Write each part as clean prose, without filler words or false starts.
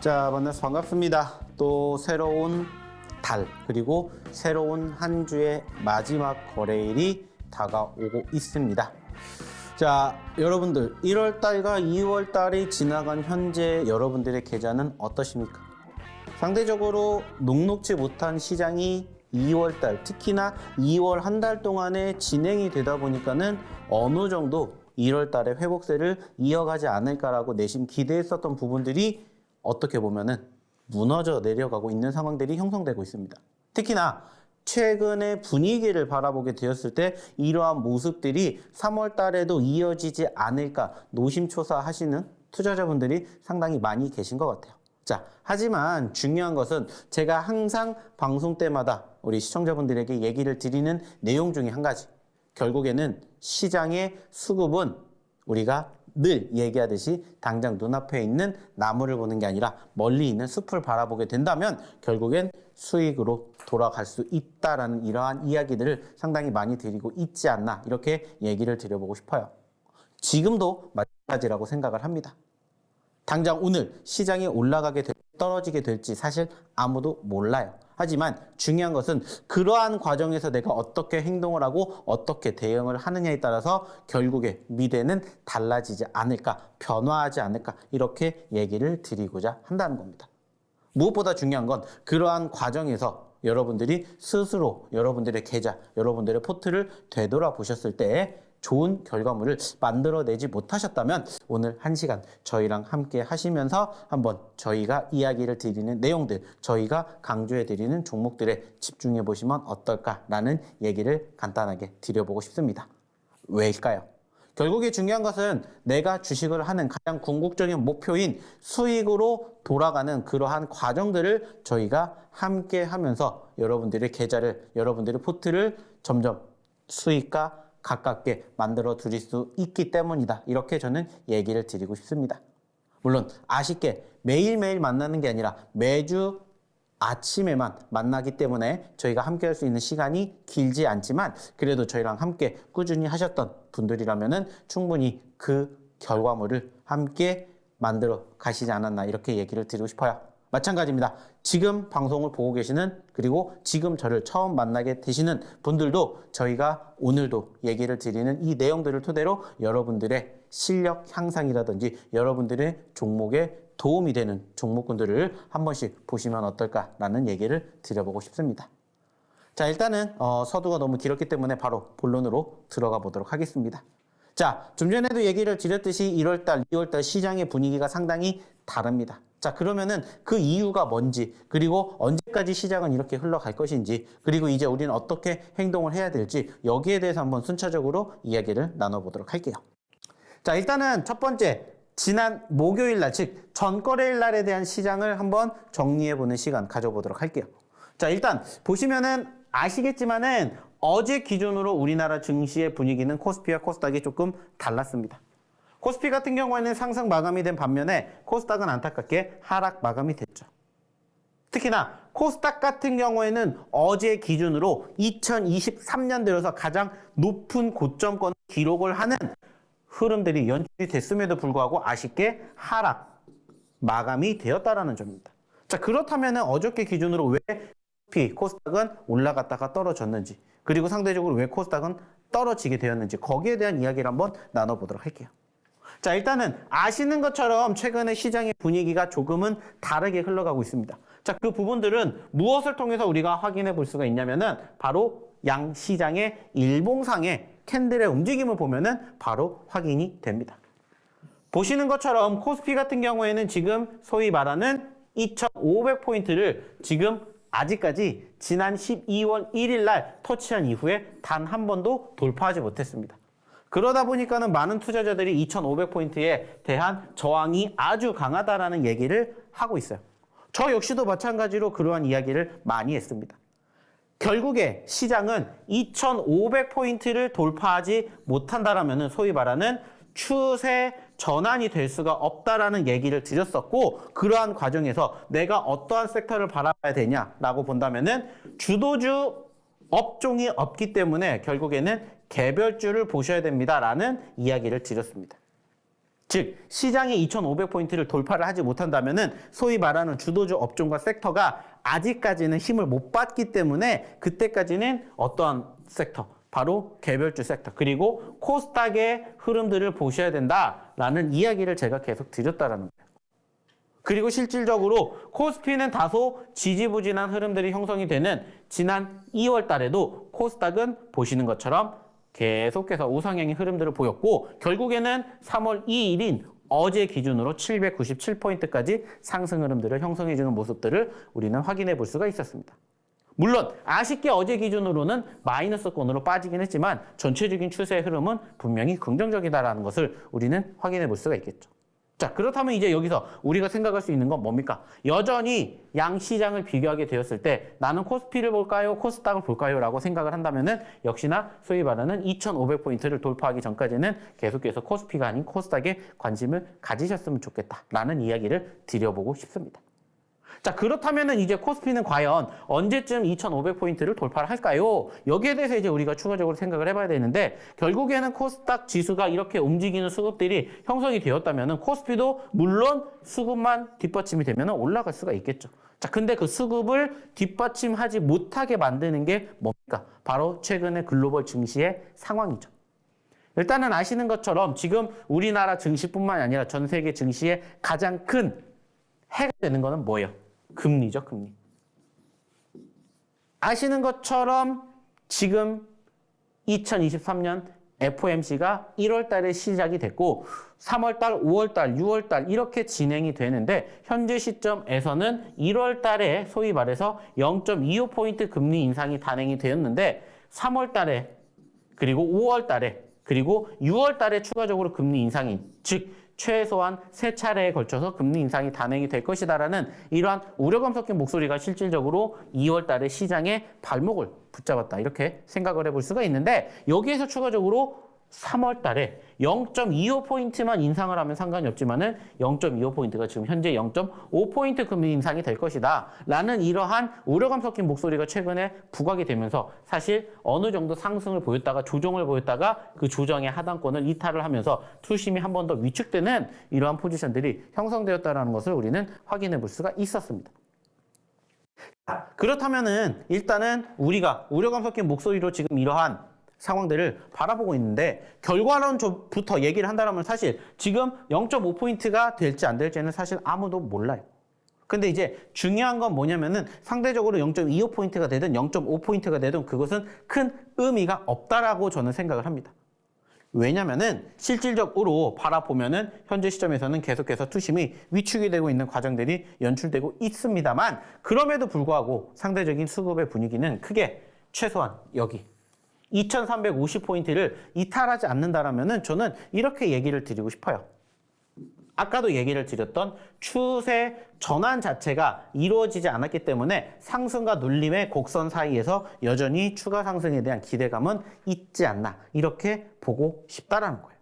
자, 만나서 반갑습니다. 또 새로운 달, 그리고 새로운 한 주의 마지막 거래일이 다가오고 있습니다. 자, 여러분들 1월달과 2월달이 지나간 현재 여러분들의 계좌는 어떠십니까? 상대적으로 녹록지 못한 시장이 2월달, 특히나 2월 한 달 동안에 진행이 되다 보니까는 어느 정도 1월달에 회복세를 이어가지 않을까라고 내심 기대했었던 부분들이 어떻게 보면은 무너져 내려가고 있는 상황들이 형성되고 있습니다. 특히나 최근의 분위기를 바라보게 되었을 때 이러한 모습들이 3월 달에도 이어지지 않을까 노심초사하시는 투자자분들이 상당히 많이 계신 것 같아요. 자, 하지만 중요한 것은 제가 항상 방송 때마다 우리 시청자분들에게 얘기를 드리는 내용 중에 한 가지. 결국에는 시장의 수급은 우리가 늘 얘기하듯이 당장 눈앞에 있는 나무를 보는 게 아니라 멀리 있는 숲을 바라보게 된다면 결국엔 수익으로 돌아갈 수 있다라는 이러한 이야기들을 상당히 많이 드리고 있지 않나 이렇게 얘기를 드려보고 싶어요. 지금도 마찬가지라고 생각을 합니다. 당장 오늘 시장이 올라가게 될지 떨어지게 될지 사실 아무도 몰라요. 하지만 중요한 것은 그러한 과정에서 내가 어떻게 행동을 하고 어떻게 대응을 하느냐에 따라서 결국에 미래는 달라지지 않을까, 변화하지 않을까 이렇게 얘기를 드리고자 한다는 겁니다. 무엇보다 중요한 건 그러한 과정에서 여러분들이 스스로 여러분들의 계좌, 여러분들의 포트를 되돌아보셨을 때 좋은 결과물을 만들어내지 못하셨다면 오늘 1시간 저희랑 함께 하시면서 한번 저희가 이야기를 드리는 내용들, 저희가 강조해 드리는 종목들에 집중해 보시면 어떨까라는 얘기를 간단하게 드려보고 싶습니다. 왜일까요? 결국에 중요한 것은 내가 주식을 하는 가장 궁극적인 목표인 수익으로 돌아가는 그러한 과정들을 저희가 함께 하면서 여러분들의 계좌를, 여러분들의 포트를 점점 수익과 가깝게 만들어 드릴 수 있기 때문이다. 이렇게 저는 얘기를 드리고 싶습니다. 물론 아쉽게 매일매일 만나는 게 아니라 매주 아침에만 만나기 때문에 저희가 함께 할 수 있는 시간이 길지 않지만 그래도 저희랑 함께 꾸준히 하셨던 분들이라면은 충분히 그 결과물을 함께 만들어 가시지 않았나 이렇게 얘기를 드리고 싶어요. 마찬가지입니다. 지금 방송을 보고 계시는 그리고 지금 저를 처음 만나게 되시는 분들도 저희가 오늘도 얘기를 드리는 이 내용들을 토대로 여러분들의 실력 향상이라든지 여러분들의 종목에 도움이 되는 종목군들을 한 번씩 보시면 어떨까라는 얘기를 드려보고 싶습니다. 자, 일단은 서두가 너무 길었기 때문에 바로 본론으로 들어가 보도록 하겠습니다. 자, 좀 전에도 얘기를 드렸듯이 1월달, 2월달 시장의 분위기가 상당히 다릅니다. 자, 그러면은 그 이유가 뭔지, 그리고 언제까지 시장은 이렇게 흘러갈 것인지, 그리고 이제 우리는 어떻게 행동을 해야 될지 여기에 대해서 한번 순차적으로 이야기를 나눠보도록 할게요. 자, 일단은 첫 번째, 지난 목요일 날, 즉 전거래일 날에 대한 시장을 한번 정리해보는 시간 가져보도록 할게요. 자, 일단 보시면은 아시겠지만은 어제 기준으로 우리나라 증시의 분위기는 코스피와 코스닥이 조금 달랐습니다. 코스피 같은 경우에는 상승 마감이 된 반면에 코스닥은 안타깝게 하락 마감이 됐죠. 특히나 코스닥 같은 경우에는 어제 기준으로 2023년 들어서 가장 높은 고점권 기록을 하는 흐름들이 연출이 됐음에도 불구하고 아쉽게 하락 마감이 되었다라는 점입니다. 자, 그렇다면 어저께 기준으로 왜 코스피, 코스닥은 올라갔다가 떨어졌는지, 그리고 상대적으로 왜 코스닥은 떨어지게 되었는지 거기에 대한 이야기를 한번 나눠보도록 할게요. 자, 일단은 아시는 것처럼 최근에 시장의 분위기가 조금은 다르게 흘러가고 있습니다. 자, 그 부분들은 무엇을 통해서 우리가 확인해 볼 수가 있냐면은 바로 양 시장의 일봉상의 캔들의 움직임을 보면은 바로 확인이 됩니다. 보시는 것처럼 코스피 같은 경우에는 지금 소위 말하는 2,500포인트를 지금 아직까지 지난 12월 1일 날 터치한 이후에 단 한 번도 돌파하지 못했습니다. 그러다 보니까는 많은 투자자들이 2,500포인트에 대한 저항이 아주 강하다라는 얘기를 하고 있어요. 저 역시도 마찬가지로 그러한 이야기를 많이 했습니다. 결국에 시장은 2,500포인트를 돌파하지 못한다라면 소위 말하는 추세 전환이 될 수가 없다라는 얘기를 드렸었고, 그러한 과정에서 내가 어떠한 섹터를 바라봐야 되냐라고 본다면은 주도주 업종이 없기 때문에 결국에는 개별주를 보셔야 됩니다라는 이야기를 드렸습니다. 즉 시장이 2,500포인트를 돌파를 하지 못한다면은 소위 말하는 주도주 업종과 섹터가 아직까지는 힘을 못 받기 때문에 그때까지는 어떠한 섹터, 바로 개별주 섹터 그리고 코스닥의 흐름들을 보셔야 된다라는 이야기를 제가 계속 드렸다라는 거예요. 그리고 실질적으로 코스피는 다소 지지부진한 흐름들이 형성이 되는 지난 2월 달에도 코스닥은 보시는 것처럼 계속해서 우상향의 흐름들을 보였고 결국에는 3월 2일인 어제 기준으로 797포인트까지 상승 흐름들을 형성해주는 모습들을 우리는 확인해 볼 수가 있었습니다. 물론 아쉽게 어제 기준으로는 마이너스권으로 빠지긴 했지만 전체적인 추세의 흐름은 분명히 긍정적이다라는 것을 우리는 확인해 볼 수가 있겠죠. 자, 그렇다면 이제 여기서 우리가 생각할 수 있는 건 뭡니까? 여전히 양시장을 비교하게 되었을 때 나는 코스피를 볼까요? 코스닥을 볼까요? 라고 생각을 한다면은 역시나 소위 말하는 2,500포인트를 돌파하기 전까지는 계속해서 코스피가 아닌 코스닥에 관심을 가지셨으면 좋겠다라는 이야기를 드려보고 싶습니다. 자, 그렇다면은 이제 코스피는 과연 언제쯤 2,500포인트를 돌파를 할까요? 여기에 대해서 이제 우리가 추가적으로 생각을 해봐야 되는데 결국에는 코스닥 지수가 이렇게 움직이는 수급들이 형성이 되었다면은 코스피도 물론 수급만 뒷받침이 되면은 올라갈 수가 있겠죠. 자, 근데 그 수급을 뒷받침하지 못하게 만드는 게 뭡니까? 바로 최근의 글로벌 증시의 상황이죠. 일단은 아시는 것처럼 지금 우리나라 증시뿐만 아니라 전 세계 증시의 가장 큰 해가 되는 거는 뭐예요? 금리죠, 금리. 아시는 것처럼 지금 2023년 FOMC가 1월 달에 시작이 됐고 3월 달, 5월 달, 6월 달 이렇게 진행이 되는데 현재 시점에서는 1월 달에 소위 말해서 0.25포인트 금리 인상이 단행이 되었는데 3월 달에 그리고 5월 달에 그리고 6월 달에 추가적으로 금리 인상이 즉 최소한 3차례에 걸쳐서 금리 인상이 단행이 될 것이다라는 이러한 우려감 섞인 목소리가 실질적으로 2월 달에 시장의 발목을 붙잡았다. 이렇게 생각을 해볼 수가 있는데 여기에서 추가적으로 3월 달에 0.25포인트만 인상을 하면 상관이 없지만은 0.25포인트가 지금 현재 0.5포인트 금리 인상이 될 것이다. 라는 이러한 우려감 섞인 목소리가 최근에 부각이 되면서 사실 어느 정도 상승을 보였다가 조정을 보였다가 그 조정의 하단권을 이탈을 하면서 투심이 한 번 더 위축되는 이러한 포지션들이 형성되었다는 것을 우리는 확인해 볼 수가 있었습니다. 그렇다면은 일단은 우리가 우려감 섞인 목소리로 지금 이러한 상황들을 바라보고 있는데 결과론부터 얘기를 한다면 사실 지금 0.5포인트가 될지 안 될지는 사실 아무도 몰라요. 근데 이제 중요한 건 뭐냐면은 상대적으로 0.25포인트가 되든 0.5포인트가 되든 그것은 큰 의미가 없다라고 저는 생각을 합니다. 왜냐면은 실질적으로 바라보면은 현재 시점에서는 계속해서 투심이 위축이 되고 있는 과정들이 연출되고 있습니다만 그럼에도 불구하고 상대적인 수급의 분위기는 크게 최소한 여기 2,350포인트를 이탈하지 않는다라면은 저는 이렇게 얘기를 드리고 싶어요. 아까도 얘기를 드렸던 추세 전환 자체가 이루어지지 않았기 때문에 상승과 눌림의 곡선 사이에서 여전히 추가 상승에 대한 기대감은 있지 않나 이렇게 보고 싶다라는 거예요.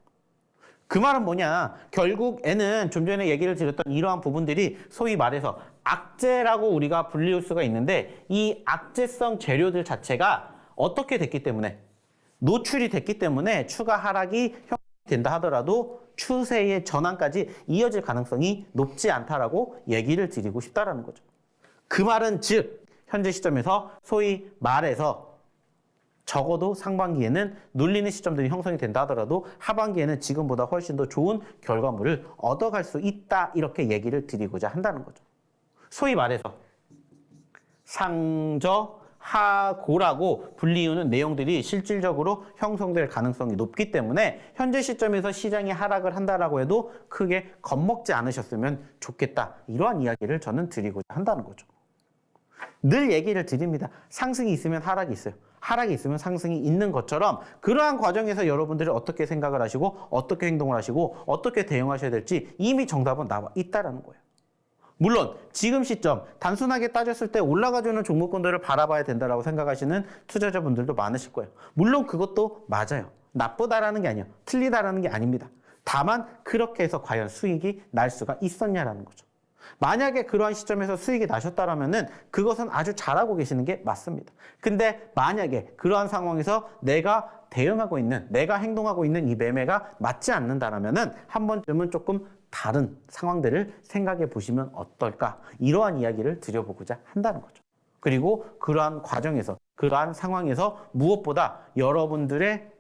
그 말은 뭐냐? 결국에는 좀 전에 얘기를 드렸던 이러한 부분들이 소위 말해서 악재라고 우리가 불릴 수가 있는데 이 악재성 재료들 자체가 어떻게 됐기 때문에 노출이 됐기 때문에 추가 하락이 된다 하더라도 추세의 전환까지 이어질 가능성이 높지 않다라고 얘기를 드리고 싶다라는 거죠. 그 말은 즉 현재 시점에서 소위 말해서 적어도 상반기에는 눌리는 시점들이 형성이 된다 하더라도 하반기에는 지금보다 훨씬 더 좋은 결과물을 얻어갈 수 있다 이렇게 얘기를 드리고자 한다는 거죠. 소위 말해서 상저 하고라고 불리우는 내용들이 실질적으로 형성될 가능성이 높기 때문에 현재 시점에서 시장이 하락을 한다라고 해도 크게 겁먹지 않으셨으면 좋겠다. 이러한 이야기를 저는 드리고자 한다는 거죠. 늘 얘기를 드립니다. 상승이 있으면 하락이 있어요. 하락이 있으면 상승이 있는 것처럼 그러한 과정에서 여러분들이 어떻게 생각을 하시고 어떻게 행동을 하시고 어떻게 대응하셔야 될지 이미 정답은 나와 있다라는 거예요. 물론 지금 시점 단순하게 따졌을 때 올라가주는 종목군들을 바라봐야 된다라고 생각하시는 투자자분들도 많으실 거예요. 물론 그것도 맞아요. 나쁘다라는 게 아니에요. 틀리다라는 게 아닙니다. 다만 그렇게 해서 과연 수익이 날 수가 있었냐라는 거죠. 만약에 그러한 시점에서 수익이 나셨다라면은 그것은 아주 잘하고 계시는 게 맞습니다. 근데 만약에 그러한 상황에서 내가 대응하고 있는, 내가 행동하고 있는 이 매매가 맞지 않는다라면은 한 번쯤은 조금 다른 상황들을 생각해 보시면 어떨까? 이러한 이야기를 드려보고자 한다는 거죠. 그리고 그러한 과정에서, 그러한 상황에서 무엇보다 여러분들의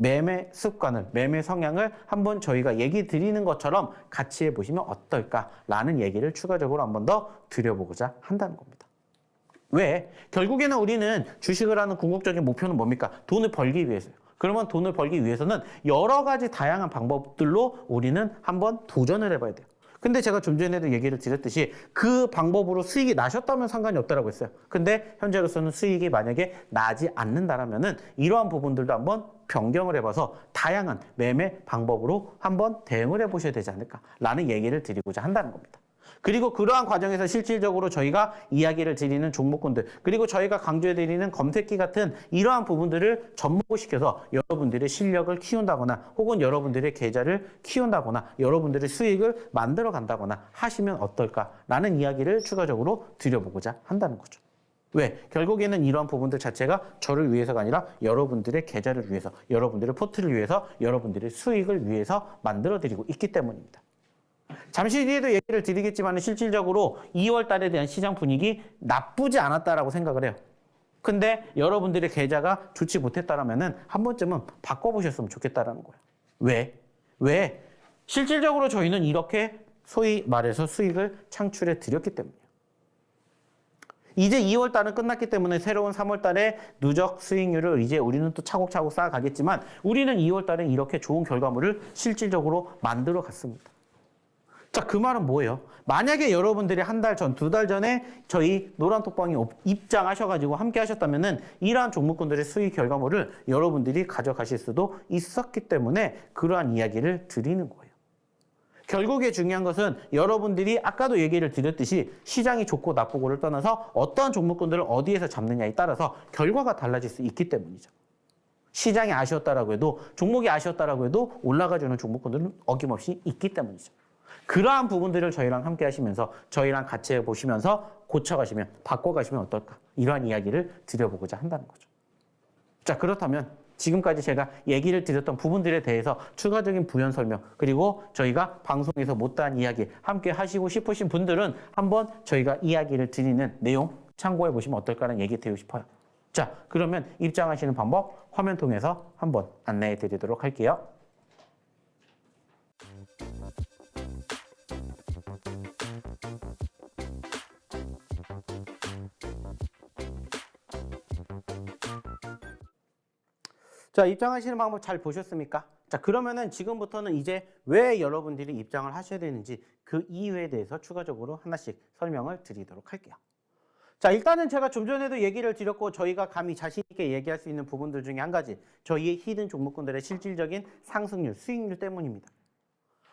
매매 습관을, 매매 성향을 한번 저희가 얘기 드리는 것처럼 같이 해보시면 어떨까라는 얘기를 추가적으로 한 번 더 드려보고자 한다는 겁니다. 왜? 결국에는 우리는 주식을 하는 궁극적인 목표는 뭡니까? 돈을 벌기 위해서요. 그러면 돈을 벌기 위해서는 여러 가지 다양한 방법들로 우리는 한번 도전을 해봐야 돼요. 근데 제가 좀 전에도 얘기를 드렸듯이 그 방법으로 수익이 나셨다면 상관이 없다라고 했어요. 근데 현재로서는 수익이 만약에 나지 않는다라면은 이러한 부분들도 한번 변경을 해봐서 다양한 매매 방법으로 한번 대응을 해보셔야 되지 않을까라는 얘기를 드리고자 한다는 겁니다. 그리고 그러한 과정에서 실질적으로 저희가 이야기를 드리는 종목군들, 그리고 저희가 강조해드리는 검색기 같은 이러한 부분들을 접목시켜서 여러분들의 실력을 키운다거나 혹은 여러분들의 계좌를 키운다거나 여러분들의 수익을 만들어 간다거나 하시면 어떨까라는 이야기를 추가적으로 드려보고자 한다는 거죠. 왜? 결국에는 이러한 부분들 자체가 저를 위해서가 아니라 여러분들의 계좌를 위해서, 여러분들의 포트를 위해서, 여러분들의 수익을 위해서 만들어드리고 있기 때문입니다. 잠시 뒤에도 얘기를 드리겠지만 실질적으로 2월 달에 대한 시장 분위기 나쁘지 않았다라고 생각을 해요. 근데 여러분들의 계좌가 좋지 못했다라면은 한 번쯤은 바꿔보셨으면 좋겠다라는 거예요. 왜? 실질적으로 저희는 이렇게 소위 말해서 수익을 창출해 드렸기 때문이에요. 이제 2월 달은 끝났기 때문에 새로운 3월 달에 누적 수익률을 이제 우리는 또 차곡차곡 쌓아가겠지만 우리는 2월 달에 이렇게 좋은 결과물을 실질적으로 만들어 갔습니다. 자, 그 말은 뭐예요? 만약에 여러분들이 한 달 전, 2달 전에 저희 노란톡방에 입장하셔가지고 함께 하셨다면은 이러한 종목군들의 수익 결과물을 여러분들이 가져가실 수도 있었기 때문에 그러한 이야기를 드리는 거예요. 결국에 중요한 것은 여러분들이 아까도 얘기를 드렸듯이 시장이 좋고 나쁘고를 떠나서 어떠한 종목군들을 어디에서 잡느냐에 따라서 결과가 달라질 수 있기 때문이죠. 시장이 아쉬웠다라고 해도, 종목이 아쉬웠다라고 해도 올라가주는 종목군들은 어김없이 있기 때문이죠. 그러한 부분들을 저희랑 함께 하시면서 저희랑 같이 해보시면서 고쳐가시면, 바꿔가시면 어떨까? 이러한 이야기를 드려보고자 한다는 거죠. 자, 그렇다면 지금까지 제가 얘기를 드렸던 부분들에 대해서 추가적인 부연 설명, 그리고 저희가 방송에서 못다한 이야기 함께 하시고 싶으신 분들은 한번 저희가 이야기를 드리는 내용 참고해 보시면 어떨까라는 얘기 드리고 싶어요. 자, 그러면 입장하시는 방법 화면 통해서 한번 안내해 드리도록 할게요. 자, 입장하시는 방법 잘 보셨습니까? 자, 그러면은 지금부터는 이제 왜 여러분들이 입장을 하셔야 되는지 그 이유에 대해서 추가적으로 하나씩 설명을 드리도록 할게요. 자, 일단은 제가 좀 전에도 얘기를 드렸고 저희가 감히 자신 있게 얘기할 수 있는 부분들 중에 한 가지, 저희의 히든 종목군들의 실질적인 상승률, 수익률 때문입니다.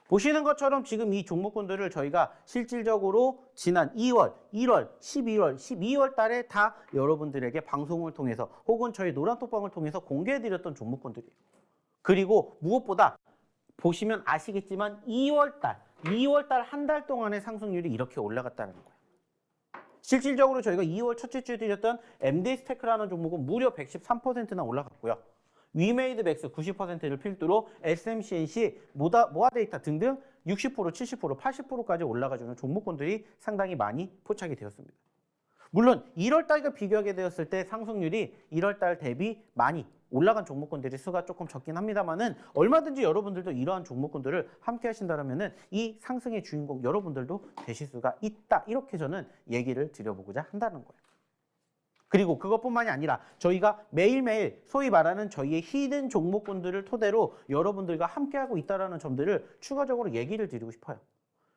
보시는 것처럼 지금 이 종목군들을 저희가 실질적으로 지난 2월, 1월, 11월, 12월 달에 다 여러분들에게 방송을 통해서 혹은 저희 노란톡방을 통해서 공개해드렸던 종목군들이에요. 그리고 무엇보다 보시면 아시겠지만 2월 달 한 달 동안의 상승률이 이렇게 올라갔다는 거예요. 실질적으로 저희가 2월 첫째 주에 드렸던 MD스테크라는 종목은 무려 113%나 올라갔고요. 위메이드 맥스 90%를 필두로 SMCNC, 모아데이터 등등 60%, 70%, 80%까지 올라가주는 종목군들이 상당히 많이 포착이 되었습니다. 물론 1월 달과 비교하게 되었을 때 상승률이 1월 달 대비 많이 올라간 종목군들의 수가 조금 적긴 합니다만은 얼마든지 여러분들도 이러한 종목군들을 함께 하신다면은 이 상승의 주인공 여러분들도 되실 수가 있다. 이렇게 저는 얘기를 드려보고자 한다는 거예요. 그리고 그것뿐만이 아니라 저희가 매일매일 소위 말하는 저희의 히든 종목군들을 토대로 여러분들과 함께하고 있다는 점들을 추가적으로 얘기를 드리고 싶어요.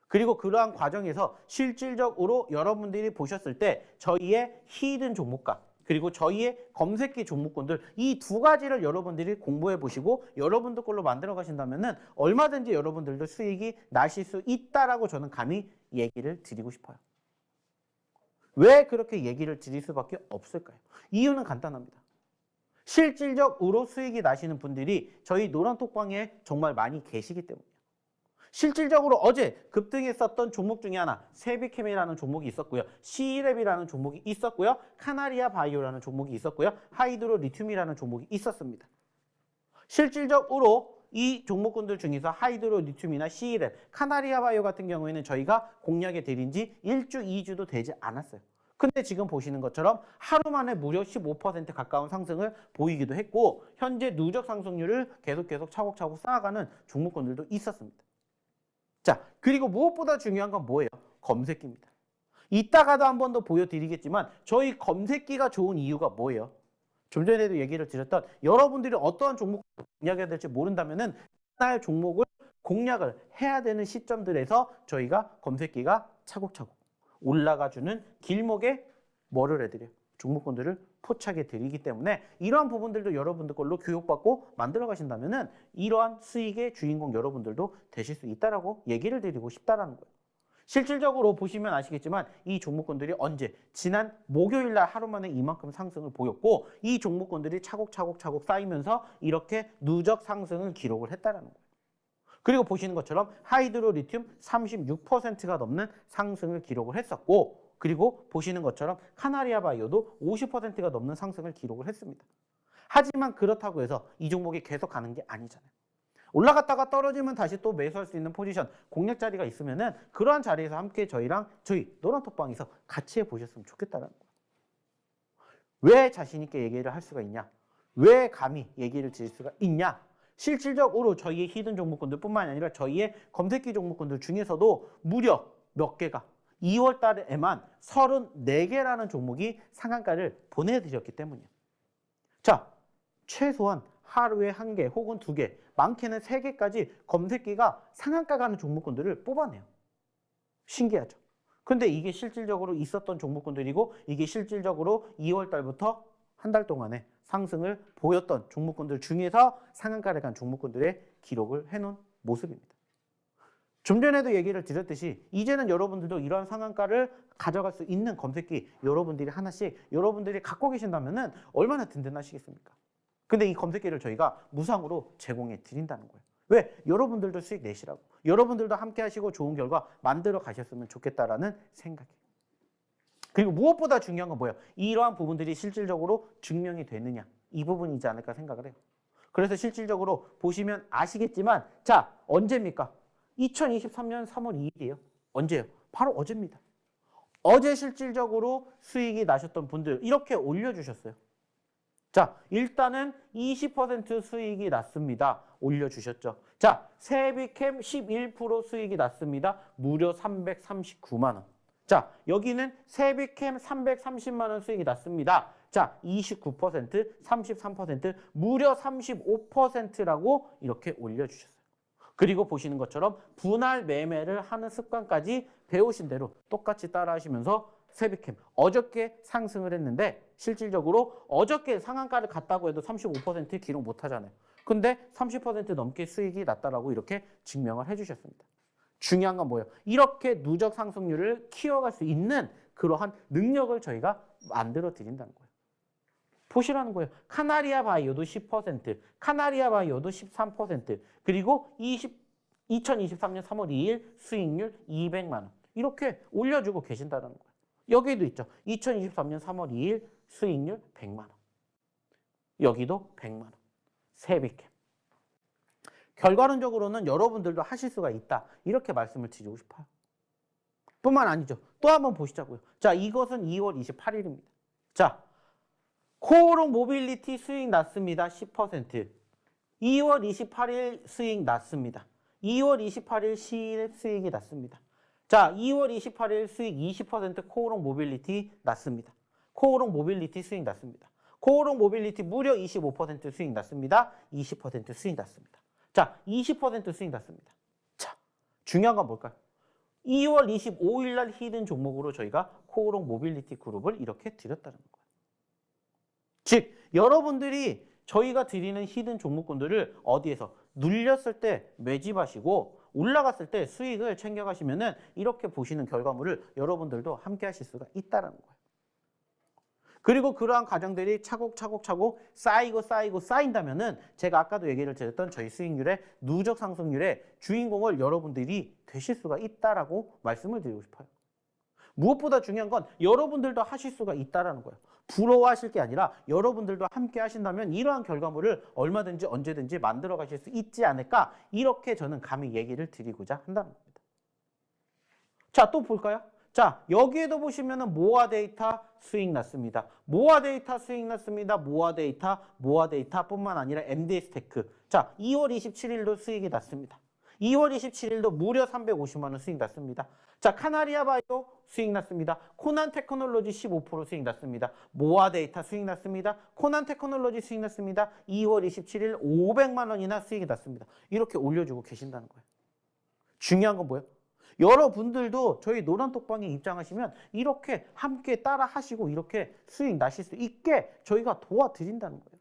그리고 그러한 과정에서 실질적으로 여러분들이 보셨을 때 저희의 히든 종목과 그리고 저희의 검색기 종목군들 이 두 가지를 여러분들이 공부해 보시고 여러분들 걸로 만들어 가신다면은 얼마든지 여러분들도 수익이 나실 수 있다라고 저는 감히 얘기를 드리고 싶어요. 왜 그렇게 얘기를 드릴 수밖에 없을까요? 이유는 간단합니다. 실질적으로 수익이 나시는 분들이 저희 노란톡방에 정말 많이 계시기 때문이에요. 실질적으로 어제 급등했었던 종목 중에 하나 세비캠이라는 종목이 있었고요. C랩이라는 종목이 있었고요. 카나리아 바이오라는 종목이 있었고요. 하이드로 리튬이라는 종목이 있었습니다. 실질적으로 이 종목군들 중에서 하이드로 리튬이나 C랩, 카나리아 바이오 같은 경우에는 저희가 공략에 들인 지 1주, 2주도 되지 않았어요. 근데 지금 보시는 것처럼 하루 만에 무려 15% 가까운 상승을 보이기도 했고 현재 누적 상승률을 계속 차곡차곡 쌓아가는 종목군들도 있었습니다. 자, 그리고 무엇보다 중요한 건 뭐예요? 검색기입니다. 이따가도 한 번 더 보여드리겠지만 저희 검색기가 좋은 이유가 뭐예요? 좀 전에도 얘기를 드렸던 여러분들이 어떠한 종목을 공략해야 될지 모른다면은 하나의 종목을 공략을 해야 되는 시점들에서 저희가 검색기가 차곡차곡 올라가주는 길목에 뭐를 해드려요? 종목군들을 포착해 드리기 때문에 이러한 부분들도 여러분들 걸로 교육받고 만들어 가신다면은 이러한 수익의 주인공 여러분들도 되실 수 있다라고 얘기를 드리고 싶다라는 거예요. 실질적으로 보시면 아시겠지만 이 종목군들이 언제 지난 목요일 날 하루 만에 이만큼 상승을 보였고 이 종목군들이 차곡차곡 쌓이면서 이렇게 누적 상승을 기록을 했다라는 거예요. 그리고 보시는 것처럼 하이드로 리튬 36%가 넘는 상승을 기록을 했었고 그리고 보시는 것처럼 카나리아 바이오도 50%가 넘는 상승을 기록을 했습니다. 하지만 그렇다고 해서 이 종목이 계속 가는 게 아니잖아요. 올라갔다가 떨어지면 다시 또 매수할 수 있는 포지션, 공략 자리가 있으면은 그러한 자리에서 함께 저희랑 저희 노란톡방에서 같이 해보셨으면 좋겠다는 거예요. 왜 자신 있게 얘기를 할 수가 있냐? 왜 감히 얘기를 드릴 수가 있냐? 실질적으로 저희의 히든 종목군들 뿐만 아니라 저희의 검색기 종목군들 중에서도 무려 몇 개가 2월 달에만 34개라는 종목이 상한가를 보내드렸기 때문이에요. 자, 최소한 하루에 1개 혹은 2개, 많게는 3개까지 검색기가 상한가 가는 종목군들을 뽑아내요. 신기하죠? 근데 이게 실질적으로 있었던 종목군들이고 이게 실질적으로 2월 달부터 한 달 동안에 상승을 보였던 종목군들 중에서 상한가를 간 종목군들의 기록을 해놓은 모습입니다. 좀 전에도 얘기를 드렸듯이 이제는 여러분들도 이러한 상한가를 가져갈 수 있는 검색기 여러분들이 하나씩 여러분들이 갖고 계신다면 얼마나 든든하시겠습니까? 근데 이 검색기를 저희가 무상으로 제공해 드린다는 거예요. 왜? 여러분들도 수익 내시라고. 여러분들도 함께 하시고 좋은 결과 만들어 가셨으면 좋겠다라는 생각이에요. 그리고 무엇보다 중요한 건 뭐예요? 이러한 부분들이 실질적으로 증명이 되느냐. 이 부분이지 않을까 생각을 해요. 그래서 실질적으로 보시면 아시겠지만 자, 언제입니까? 2023년 3월 2일이에요. 언제요? 바로 어제입니다. 어제 실질적으로 수익이 나셨던 분들 이렇게 올려주셨어요. 자, 일단은 20% 수익이 났습니다. 올려주셨죠. 자, 세비캠 11% 수익이 났습니다. 무려 339만 원. 자, 여기는 세비캠 330만 원 수익이 났습니다. 자, 29%, 33%, 무려 35%라고 이렇게 올려주셨어요. 그리고 보시는 것처럼 분할 매매를 하는 습관까지 배우신 대로 똑같이 따라 하시면서 세비캠 어저께 상승을 했는데 실질적으로 어저께 상한가를 갔다고 해도 35% 기록 못 하잖아요. 근데 30% 넘게 수익이 났다라고 이렇게 증명을 해주셨습니다. 중요한 건 뭐예요? 이렇게 누적 상승률을 키워갈 수 있는 그러한 능력을 저희가 만들어 드린다는 거예요. 보시라는 거예요. 카나리아 바이오도 10%, 카나리아 바이오도 13%, 그리고 2023년 3월 2일 수익률 200만 원. 이렇게 올려주고 계신다는 거예요. 여기도 있죠. 2023년 3월 2일 수익률 100만 원. 여기도 100만 원. 세비캠. 결과론적으로는 여러분들도 하실 수가 있다. 이렇게 말씀을 드리고 싶어요. 뿐만 아니죠. 또 한번 보시자고요. 자, 이것은 2월 28일입니다. 자, 코오롱 모빌리티 수익 났습니다. 10%. 2월 28일 수익 났습니다. 2월 28일 C랩 수익이 났습니다. 자, 2월 28일 수익 20% 코오롱 모빌리티 났습니다. 코오롱 모빌리티 수익 났습니다. 코오롱 모빌리티 무려 25% 수익 났습니다. 20% 수익 났습니다. 자, 20% 수익 났습니다. 자, 중요한 건 뭘까요? 2월 25일 날 히든 종목으로 저희가 코오롱 모빌리티 그룹을 이렇게 드렸다는 거예요. 즉, 여러분들이 저희가 드리는 히든 종목군들을 어디에서 눌렸을 때 매집하시고 올라갔을 때 수익을 챙겨가시면은 이렇게 보시는 결과물을 여러분들도 함께 하실 수가 있다는 거예요. 그리고 그러한 과정들이 차곡차곡 쌓인다면은 제가 아까도 얘기를 드렸던 저희 수익률의 누적 상승률의 주인공을 여러분들이 되실 수가 있다라고 말씀을 드리고 싶어요. 무엇보다 중요한 건 여러분들도 하실 수가 있다라는 거예요. 부러워하실 게 아니라 여러분들도 함께 하신다면 이러한 결과물을 얼마든지 언제든지 만들어 가실 수 있지 않을까, 이렇게 저는 감히 얘기를 드리고자 한다는 겁니다. 자, 또 볼까요? 자, 여기에도 보시면은 모아 데이터 수익 났습니다. 모아 데이터 수익 났습니다. 모아 데이터뿐만 아니라 MDS 테크. 자, 2월 27일도 수익이 났습니다. 2월 27일도 무려 350만 원 수익 났습니다. 자, 카나리아 바이오 수익 났습니다. 코난 테크놀로지 15% 수익 났습니다. 모아 데이터 수익 났습니다. 코난 테크놀로지 수익 났습니다. 2월 27일 500만 원이나 수익이 났습니다. 이렇게 올려주고 계신다는 거예요. 중요한 건 뭐예요? 여러분들도 저희 노란톡방에 입장하시면 이렇게 함께 따라 하시고 이렇게 수익 나실 수 있게 저희가 도와드린다는 거예요.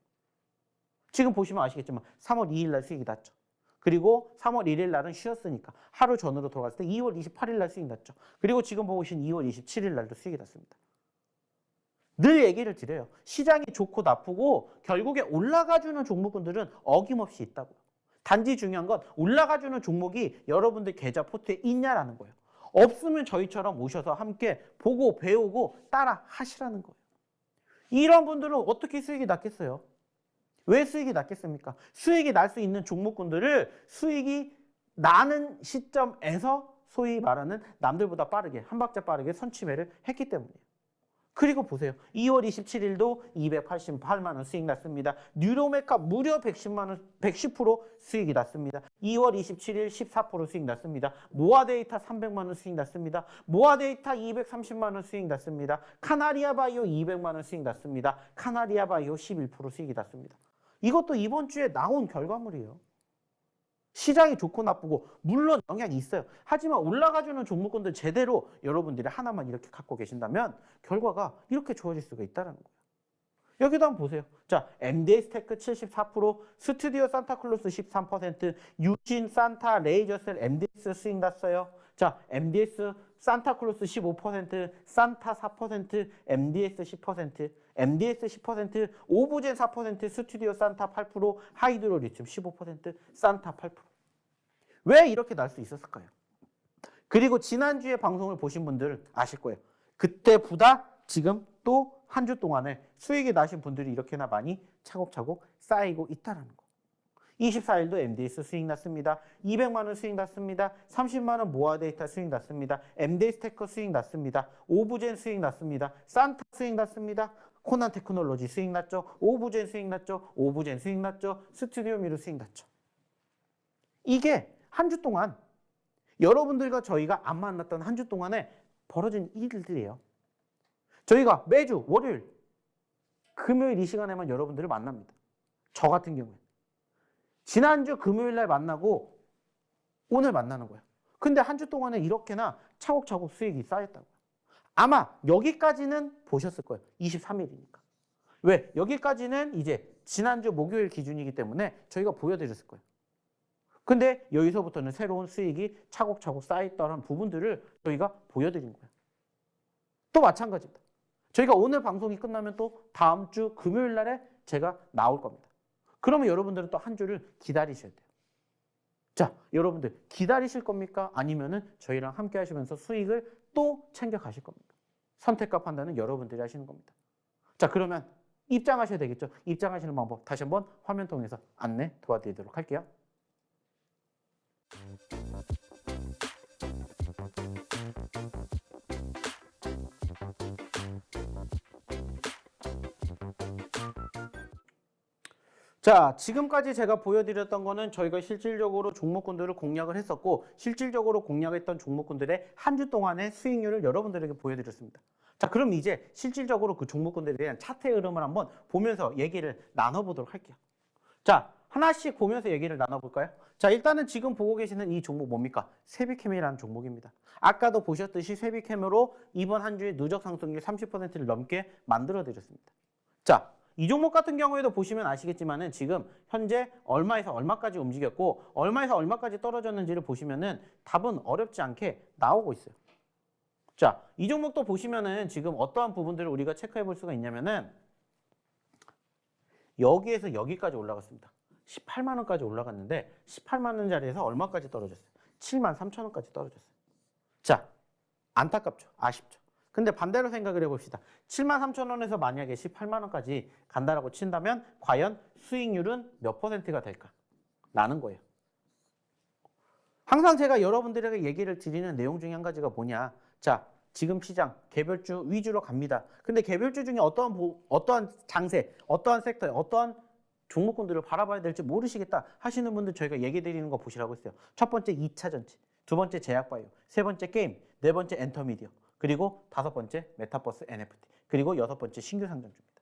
지금 보시면 아시겠지만 3월 2일 날 수익이 났죠. 그리고 3월 1일 날은 쉬었으니까 하루 전으로 돌아갔을 때 2월 28일 날 수익 났죠. 그리고 지금 보고 계신 2월 27일 날도 수익이 났습니다. 늘 얘기를 드려요. 시장이 좋고 나쁘고 결국에 올라가주는 종목군들은 어김없이 있다고요. 단지 중요한 건 올라가주는 종목이 여러분들 계좌 포트에 있냐라는 거예요. 없으면 저희처럼 오셔서 함께 보고 배우고 따라 하시라는 거예요. 이런 분들은 어떻게 수익이 났겠어요? 왜 수익이 났겠습니까? 수익이 날 수 있는 종목군들을 수익이 나는 시점에서 소위 말하는 남들보다 빠르게, 한 박자 빠르게 선취매를 했기 때문이에요. 그리고 보세요. 2월 27일도 288만 원 수익 났습니다. 뉴로메카 무려 110만 원, 110% 수익이 났습니다. 2월 27일 14% 수익 났습니다. 모아데이터 300만 원 수익 났습니다. 모아데이터 230만 원 수익 났습니다. 카나리아 바이오 200만 원 수익 났습니다. 카나리아 바이오 11% 수익이 났습니다. 이것도 이번 주에 나온 결과물이에요. 시장이 좋고 나쁘고 물론 영향이 있어요. 하지만 올라가주는 종목군들 제대로 여러분들이 하나만 이렇게 갖고 계신다면 결과가 이렇게 좋아질 수가 있다는 거예요. 여기도 한번 보세요. 자, MDS 테크 74%, 스튜디오 산타클로스 13%, 유진, 산타, 레이저셀, MDS 수익 났어요. 자, MDS 산타클로스 15%, 산타 4%, MDS 10%, MDS 10%, 오브젠 4%, 스튜디오 산타 8%, 하이드로 리튬 15%, 산타 8%. 왜 이렇게 날 수 있었을까요? 그리고 지난주에 방송을 보신 분들 아실 거예요. 그때보다 지금 또 한 주 동안에 수익이 나신 분들이 이렇게나 많이 차곡차곡 쌓이고 있다는 거. 24일도 MDS 수익 났습니다. 200만 원 수익 났습니다. 30만 원 모아 데이터 수익 났습니다. MDS 테크 수익 났습니다. 오브젠 수익 났습니다. 산타 수익 났습니다. 코난 테크놀로지 수익 났죠. 오브젠 수익 났죠. 오브젠 수익 났죠. 스튜디오 미루 수익 났죠. 이게 한 주 동안 여러분들과 저희가 안 만났던 한 주 동안에 벌어진 일들이에요. 저희가 매주 월요일, 금요일 이 시간에만 여러분들을 만납니다. 저 같은 경우에. 지난주 금요일 날 만나고 오늘 만나는 거예요. 근데 한 주 동안에 이렇게나 차곡차곡 수익이 쌓였다고요. 아마 여기까지는 보셨을 거예요. 23일이니까. 왜? 여기까지는 이제 지난주 목요일 기준이기 때문에 저희가 보여드렸을 거예요. 근데 여기서부터는 새로운 수익이 차곡차곡 쌓였다는 부분들을 저희가 보여드린 거예요. 또 마찬가지입니다. 저희가 오늘 방송이 끝나면 또 다음 주 금요일 날에 제가 나올 겁니다. 그러면 여러분들은 또 한 주를 기다리셔야 돼요. 자, 여러분들 기다리실 겁니까? 아니면은 저희랑 함께 하시면서 수익을 또 챙겨 가실 겁니까? 선택과 판단은 여러분들이 하시는 겁니다. 자, 그러면 입장하셔야 되겠죠. 입장하시는 방법 다시 한번 화면 통해서 안내 도와드리도록 할게요. 자, 지금까지 제가 보여드렸던 거는 저희가 실질적으로 종목군들을 공략을 했었고 실질적으로 공략했던 종목군들의 한 주 동안의 수익률을 여러분들에게 보여드렸습니다. 자, 그럼 이제 실질적으로 그 종목군들에 대한 차트의 흐름을 한번 보면서 얘기를 나눠보도록 할게요. 자, 하나씩 보면서 얘기를 나눠볼까요? 자, 일단은 지금 보고 계시는 이 종목 뭡니까? 세비캠이라는 종목입니다. 아까도 보셨듯이 세비캠으로 이번 한 주에 누적 상승률 30%를 넘게 만들어드렸습니다. 자, 이 종목 같은 경우에도 보시면 아시겠지만은 지금 현재 얼마에서 얼마까지 움직였고 얼마에서 얼마까지 떨어졌는지를 보시면은 답은 어렵지 않게 나오고 있어요. 자, 이 종목도 보시면은 지금 어떠한 부분들을 우리가 체크해 볼 수가 있냐면은 여기에서 여기까지 올라갔습니다. 18만 원까지 올라갔는데 18만 원짜리에서 얼마까지 떨어졌어요? 7만 3천 원까지 떨어졌어요. 자, 안타깝죠. 아쉽죠. 근데 반대로 생각을 해봅시다. 7만 3천 원에서 만약에 18만 원까지 간다라고 친다면 과연 수익률은 몇 퍼센트가 될까? 라는 거예요. 항상 제가 여러분들에게 얘기를 드리는 내용 중에 한 가지가 뭐냐. 자, 지금 시장 개별주 위주로 갑니다. 근데 개별주 중에 어떠한 장세, 어떠한 섹터에 어떠한 종목군들을 바라봐야 될지 모르시겠다 하시는 분들 저희가 얘기 드리는 거 보시라고 했어요. 첫 번째 2차 전지, 두 번째 제약바이오, 세 번째 게임, 네 번째 엔터미디어, 그리고 다섯 번째 메타버스 NFT, 그리고 여섯 번째 신규 상장주입니다.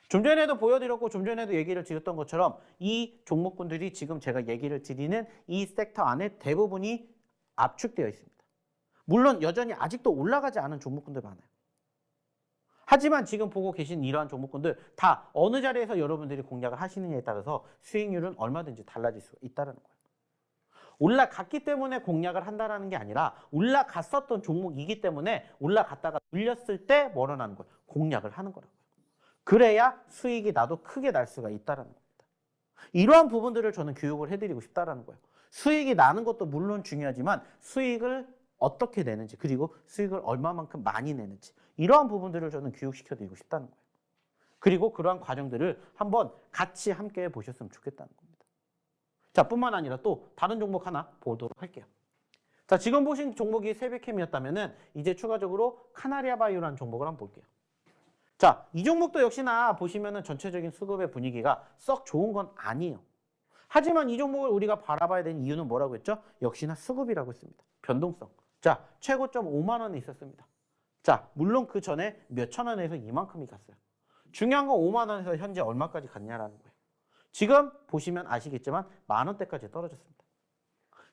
좀 전에도 보여드렸고 좀 전에도 얘기를 드렸던 것처럼 이 종목군들이 지금 제가 얘기를 드리는 이 섹터 안에 대부분이 압축되어 있습니다. 물론 여전히 아직도 올라가지 않은 종목군들 많아요. 하지만 지금 보고 계신 이러한 종목군들 다 어느 자리에서 여러분들이 공략을 하시느냐에 따라서 수익률은 얼마든지 달라질 수가 있다는 거예요. 올라갔기 때문에 공략을 한다는 게 아니라 올라갔었던 종목이기 때문에 올라갔다가 눌렸을 때 뭐라는 거예요? 공략을 하는 거라고요. 그래야 수익이 나도 크게 날 수가 있다는 겁니다. 이러한 부분들을 저는 교육을 해드리고 싶다는 거예요. 수익이 나는 것도 물론 중요하지만 수익을 어떻게 내는지 그리고 수익을 얼마만큼 많이 내는지 이러한 부분들을 저는 교육시켜드리고 싶다는 거예요. 그리고 그러한 과정들을 한번 같이 함께 보셨으면 좋겠다는 겁니다. 자, 뿐만 아니라 또 다른 종목 하나 보도록 할게요. 자, 지금 보신 종목이 세비캠이었다면은 이제 추가적으로 카나리아 바이오라는 종목을 한번 볼게요. 자, 이 종목도 역시나 보시면은 전체적인 수급의 분위기가 썩 좋은 건 아니에요. 하지만 이 종목을 우리가 바라봐야 되는 이유는 뭐라고 했죠? 역시나 수급이라고 했습니다. 변동성. 자, 최고점 5만 원에 있었습니다. 자, 물론 그 전에 몇천 원에서 이만큼이 갔어요. 중요한 건 5만 원에서 현재 얼마까지 갔냐라는 거예요. 지금 보시면 아시겠지만 만 원대까지 떨어졌습니다.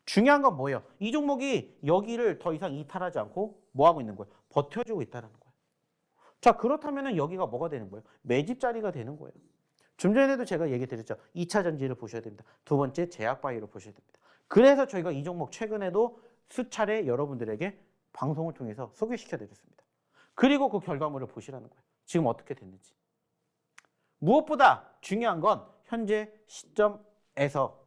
중요한 건 뭐예요? 이 종목이 여기를 더 이상 이탈하지 않고 뭐 하고 있는 거예요? 버텨주고 있다는 거예요. 자, 그렇다면 여기가 뭐가 되는 거예요? 매집 자리가 되는 거예요. 좀 전에도 제가 얘기 드렸죠. 2차 전지를 보셔야 됩니다. 두 번째 제약바이오를 보셔야 됩니다. 그래서 저희가 이 종목 최근에도 수차례 여러분들에게 방송을 통해서 소개시켜 드렸습니다. 그리고 그 결과물을 보시라는 거예요. 지금 어떻게 됐는지. 무엇보다 중요한 건 현재 시점에서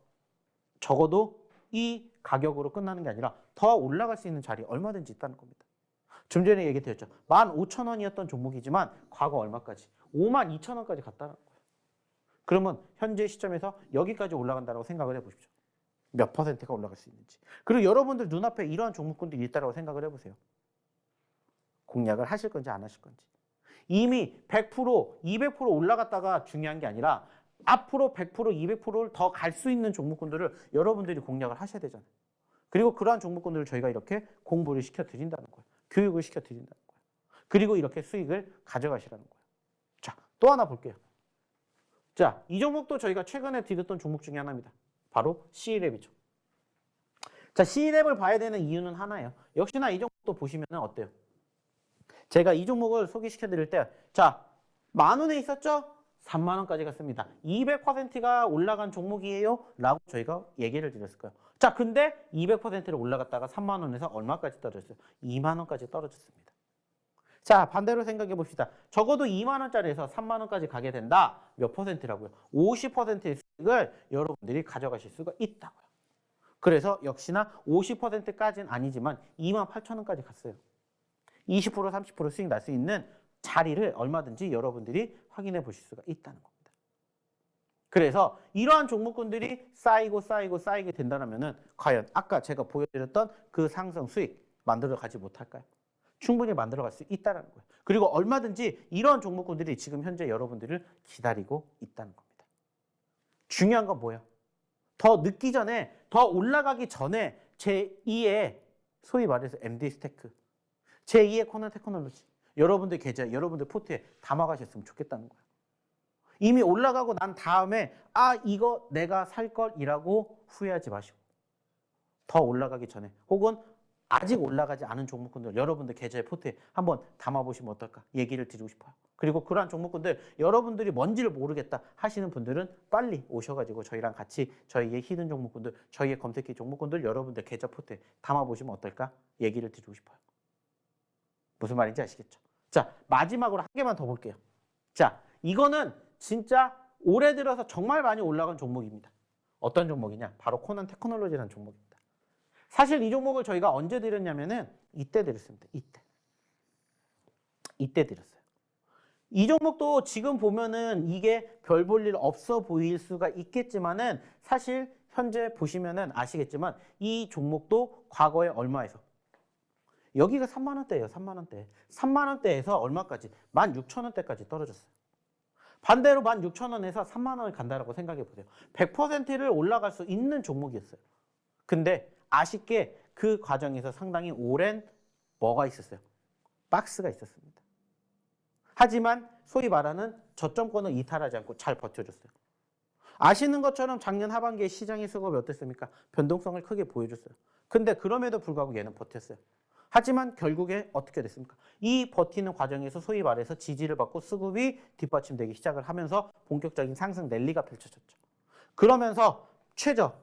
적어도 이 가격으로 끝나는 게 아니라 더 올라갈 수 있는 자리 얼마든지 있다는 겁니다. 좀 전에 얘기 드렸죠. 15,000원이었던 종목이지만 과거 얼마까지? 52,000원까지 갔다는 거예요. 그러면 현재 시점에서 여기까지 올라간다고 생각을 해보십시오. 몇 퍼센트가 올라갈 수 있는지. 그리고 여러분들 눈앞에 이러한 종목군들이 있다고 생각을 해보세요. 공략을 하실 건지 안 하실 건지. 이미 100%, 200% 올라갔다가 중요한 게 아니라 앞으로 100%, 200%를 더 갈 수 있는 종목군들을 여러분들이 공략을 하셔야 되잖아요. 그리고 그러한 종목군들을 저희가 이렇게 공부를 시켜드린다는 거예요. 교육을 시켜드린다는 거예요. 그리고 이렇게 수익을 가져가시라는 거예요. 자, 또 하나 볼게요. 자, 이 종목도 저희가 최근에 드렸던 종목 중에 하나입니다. 바로 C랩이죠. 자, C랩을 봐야 되는 이유는 하나예요. 역시나 이 종목도 보시면 어때요? 제가 이 종목을 소개시켜 드릴 때, 자, 만 원에 있었죠? 3만 원까지 갔습니다. 200%가 올라간 종목이에요? 라고 저희가 얘기를 드렸을 거예요. 자, 근데 200%를 올라갔다가 3만 원에서 얼마까지 떨어졌어요? 2만 원까지 떨어졌습니다. 자, 반대로 생각해 봅시다. 적어도 2만 원짜리에서 3만 원까지 가게 된다. 몇 퍼센트라고요? 50%의 수익을 여러분들이 가져가실 수가 있다고요. 그래서 역시나 50%까지는 아니지만 2만 8천 원까지 갔어요. 20% 30% 수익 날 수 있는 자리를 얼마든지 여러분들이 확인해 보실 수가 있다는 겁니다. 그래서 이러한 종목군들이 쌓이게 된다면 과연 아까 제가 보여드렸던 그 상승 수익 만들어 가지 못할까요? 충분히 만들어갈 수 있다는 거예요. 그리고 얼마든지 이런 종목군들이 지금 현재 여러분들을 기다리고 있다는 겁니다. 중요한 건 뭐예요? 더 늦기 전에, 더 올라가기 전에 제2의 소위 말해서 MD 스테이크, 제2의 코너 테크놀로지, 여러분들 계좌, 여러분들 포트에 담아가셨으면 좋겠다는 거예요. 이미 올라가고 난 다음에 이거 내가 살 걸이라고 후회하지 마시고 더 올라가기 전에 혹은 아직 올라가지 않은 종목군들 여러분들 계좌의 포트에 한번 담아보시면 어떨까 얘기를 드리고 싶어요. 그리고 그러한 종목군들 여러분들이 뭔지를 모르겠다 하시는 분들은 빨리 오셔가지고 저희랑 같이 저희의 히든 종목군들, 저희의 검색기 종목군들 여러분들 계좌 포트에 담아보시면 어떨까 얘기를 드리고 싶어요. 무슨 말인지 아시겠죠? 자, 마지막으로 한 개만 더 볼게요. 자, 이거는 진짜 올해 들어서 정말 많이 올라간 종목입니다. 어떤 종목이냐? 바로 코난 테크놀로지라는 종목입니다. 사실 이 종목을 저희가 언제 드렸냐면은 이때 드렸습니다. 이때 드렸어요. 이 종목도 지금 보면은 이게 별 볼 일 없어 보일 수가 있겠지만은 사실 현재 보시면은 아시겠지만 이 종목도 과거에 얼마에서 여기가 3만 원대예요. 3만 원대. 3만 원대에서 얼마까지? 16,000원대까지 떨어졌어요. 반대로 16,000원에서 3만 원을 간다라고 생각해 보세요. 100%를 올라갈 수 있는 종목이었어요. 근데 아쉽게 그 과정에서 상당히 오랜 뭐가 있었어요? 박스가 있었습니다. 하지만 소위 말하는 저점권을 이탈하지 않고 잘 버텨줬어요. 아시는 것처럼 작년 하반기에 시장의 수급이 어땠습니까? 변동성을 크게 보여줬어요. 근데 그럼에도 불구하고 얘는 버텼어요. 하지만 결국에 어떻게 됐습니까? 이 버티는 과정에서 소위 말해서 지지를 받고 수급이 뒷받침되기 시작을 하면서 본격적인 상승 랠리가 펼쳐졌죠. 그러면서 최저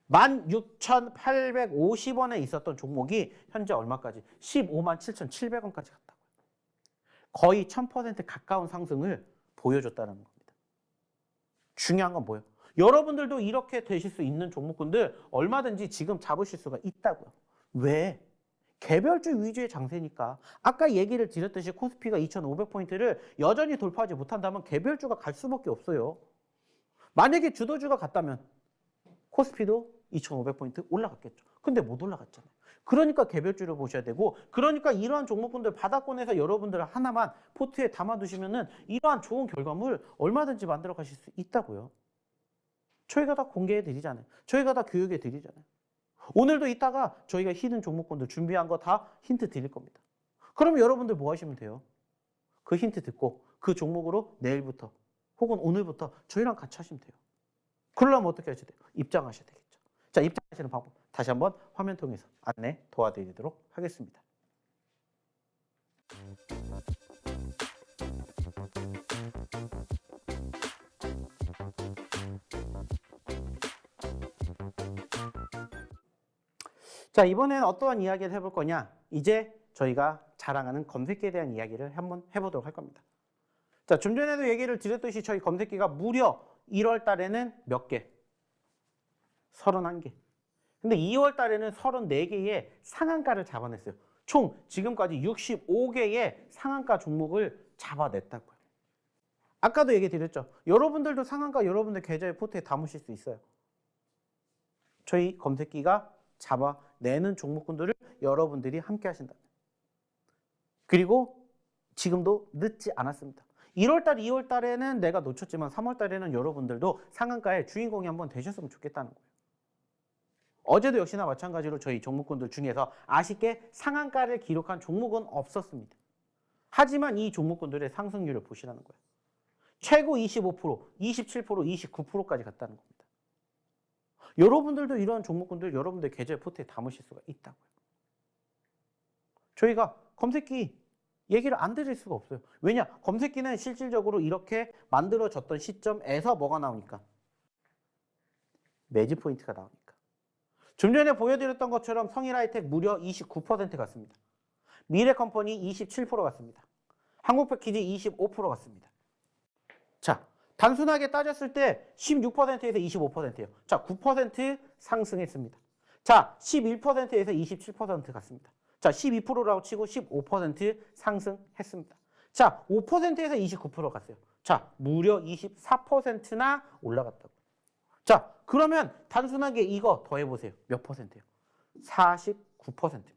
16,850원에 있었던 종목이 현재 얼마까지? 157,700원까지 갔다고요. 거의 1000% 가까운 상승을 보여줬다는 겁니다. 중요한 건 뭐예요? 여러분들도 이렇게 되실 수 있는 종목군들 얼마든지 지금 잡으실 수가 있다고요. 왜? 개별주 위주의 장세니까. 아까 얘기를 드렸듯이 코스피가 2,500포인트를 여전히 돌파하지 못한다면 개별주가 갈 수밖에 없어요. 만약에 주도주가 갔다면 코스피도 2,500포인트 올라갔겠죠. 근데 못 올라갔잖아요. 그러니까 개별주를 보셔야 되고, 그러니까 이러한 종목군들 바닥권에서 여러분들 하나만 포트에 담아두시면은 이러한 좋은 결과물 얼마든지 만들어 가실 수 있다고요. 저희가 다 공개해 드리잖아요. 저희가 다 교육해 드리잖아요. 오늘도 이따가 저희가 히든 종목군들 준비한 거 다 힌트 드릴 겁니다. 그러면 여러분들 뭐 하시면 돼요? 그 힌트 듣고 그 종목으로 내일부터 혹은 오늘부터 저희랑 같이 하시면 돼요. 그러려면 어떻게 하셔야 돼요? 입장하셔야 되겠죠. 자, 입장하시는 방법 다시 한번 화면 통해서 안내 도와드리도록 하겠습니다. 자, 이번에는 어떠한 이야기를 해볼 거냐? 이제 저희가 자랑하는 검색기에 대한 이야기를 한번 해보도록 할 겁니다. 자, 좀 전에도 얘기를 드렸듯이 저희 검색기가 무려 1월 달에는 몇 개? 31개. 근데 2월 달에는 34개의 상한가를 잡아냈어요. 총 지금까지 65개의 상한가 종목을 잡아냈다고요. 아까도 얘기 드렸죠. 여러분들도 상한가 여러분들 계좌에 포트에 담으실 수 있어요. 저희 검색기가 잡아내는 종목군들을 여러분들이 함께 하신다면. 그리고 지금도 늦지 않았습니다. 1월달, 2월달에는 내가 놓쳤지만 3월달에는 여러분들도 상한가의 주인공이 한번 되셨으면 좋겠다는 거예요. 어제도 역시나 마찬가지로 저희 종목군들 중에서 아쉽게 상한가를 기록한 종목은 없었습니다. 하지만 이 종목군들의 상승률을 보시라는 거예요. 최고 25%, 27%, 29%까지 갔다는 겁니다. 여러분들도 이러한 종목군들 여러분들 계좌 포트에 담으실 수가 있다고요. 저희가 검색기 얘기를 안 드릴 수가 없어요. 왜냐? 검색기는 실질적으로 이렇게 만들어졌던 시점에서 뭐가 나오니까? 매집 포인트가 나오니까. 좀 전에 보여드렸던 것처럼 성일하이텍 무려 29% 갔습니다. 미래컴퍼니 27% 갔습니다. 한국패키지 25% 갔습니다. 자, 단순하게 따졌을 때 16%에서 25%예요. 자, 9% 상승했습니다. 자, 11%에서 27% 갔습니다. 자, 12%라고 치고 15% 상승했습니다. 자, 5%에서 29% 갔어요. 자, 무려 24%나 올라갔다고. 자, 그러면 단순하게 이거 더해보세요. 몇 퍼센트예요? 49%입니다.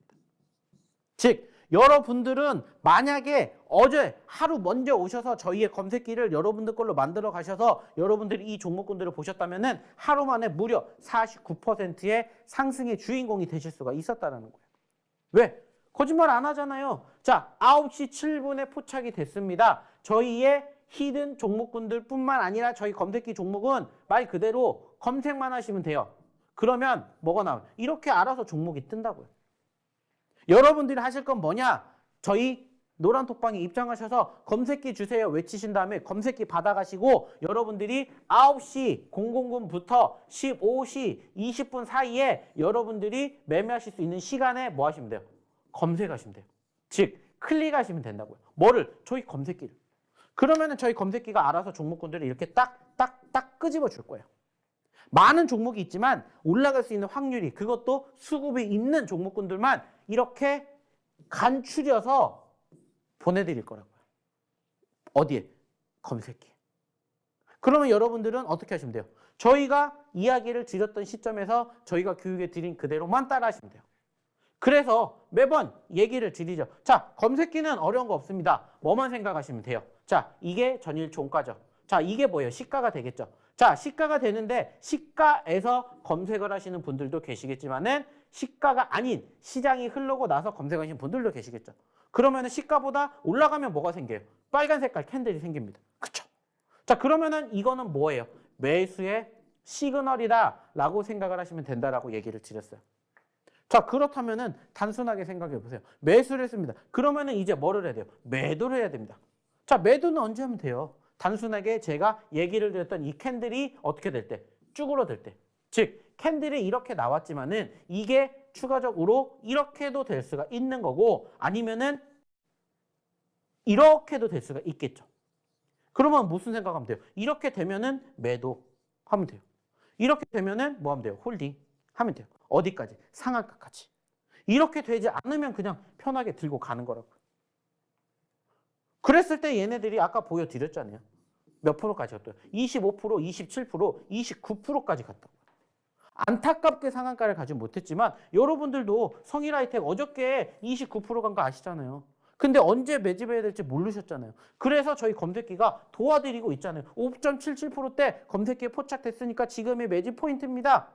즉, 여러분들은 만약에 어제 하루 먼저 오셔서 저희의 검색기를 여러분들 걸로 만들어 가셔서 여러분들이 이 종목군들을 보셨다면은 하루 만에 무려 49%의 상승의 주인공이 되실 수가 있었다는 거예요. 왜? 거짓말 안 하잖아요. 자, 9시 7분에 포착이 됐습니다. 저희의 히든 종목군들 뿐만 아니라 저희 검색기 종목은 말 그대로 검색만 하시면 돼요. 그러면 뭐가 나와요? 이렇게 알아서 종목이 뜬다고요. 여러분들이 하실 건 뭐냐? 저희 노란톡방에 입장하셔서 검색기 주세요 외치신 다음에 검색기 받아가시고 여러분들이 9시 00분부터 15시 20분 사이에 여러분들이 매매하실 수 있는 시간에 뭐 하시면 돼요? 검색하시면 돼요. 즉 클릭하시면 된다고요. 뭐를? 저희 검색기를. 그러면은 저희 검색기가 알아서 종목군들을 이렇게 딱 끄집어 줄 거예요. 많은 종목이 있지만 올라갈 수 있는 확률이, 그것도 수급이 있는 종목군들만 이렇게 간추려서 보내드릴 거라고요. 어디에? 검색기에. 그러면 여러분들은 어떻게 하시면 돼요? 저희가 이야기를 드렸던 시점에서 저희가 교육해 드린 그대로만 따라 하시면 돼요. 그래서 매번 얘기를 드리죠. 자, 검색기는 어려운 거 없습니다. 뭐만 생각하시면 돼요. 자, 이게 전일 종가죠. 자, 이게 뭐예요? 시가가 되겠죠. 자, 시가가 되는데 시가에서 검색을 하시는 분들도 계시겠지만은 시가가 아닌 시장이 흐르고 나서 검색하시는 분들도 계시겠죠. 그러면은 시가보다 올라가면 뭐가 생겨요? 빨간 색깔 캔들이 생깁니다. 그쵸? 자, 그러면은 이거는 뭐예요? 매수의 시그널이다라고 생각을 하시면 된다라고 얘기를 드렸어요. 자, 그렇다면은 단순하게 생각해 보세요. 매수를 했습니다. 그러면은 이제 뭐를 해야 돼요? 매도를 해야 됩니다. 자, 매도는 언제 하면 돼요? 단순하게 제가 얘기를 드렸던 이 캔들이 어떻게 될 때? 쭈그러들 때. 즉, 캔들이 이렇게 나왔지만은 이게 추가적으로 이렇게도 될 수가 있는 거고, 아니면은 이렇게도 될 수가 있겠죠. 그러면 무슨 생각하면 돼요? 이렇게 되면은 매도하면 돼요. 이렇게 되면은 뭐 하면 돼요? 홀딩 하면 돼요. 어디까지? 상한가까지. 이렇게 되지 않으면 그냥 편하게 들고 가는 거라고요. 그랬을 때 얘네들이 아까 보여드렸잖아요. 몇 프로까지 갔어요? 25%, 27%, 29%까지 갔다고요. 안타깝게 상한가를 가지 못했지만 여러분들도 성일하이텍 어저께 29% 간 거 아시잖아요. 근데 언제 매집해야 될지 모르셨잖아요. 그래서 저희 검색기가 도와드리고 있잖아요. 5.77%대 검색기에 포착됐으니까 지금의 매집 포인트입니다.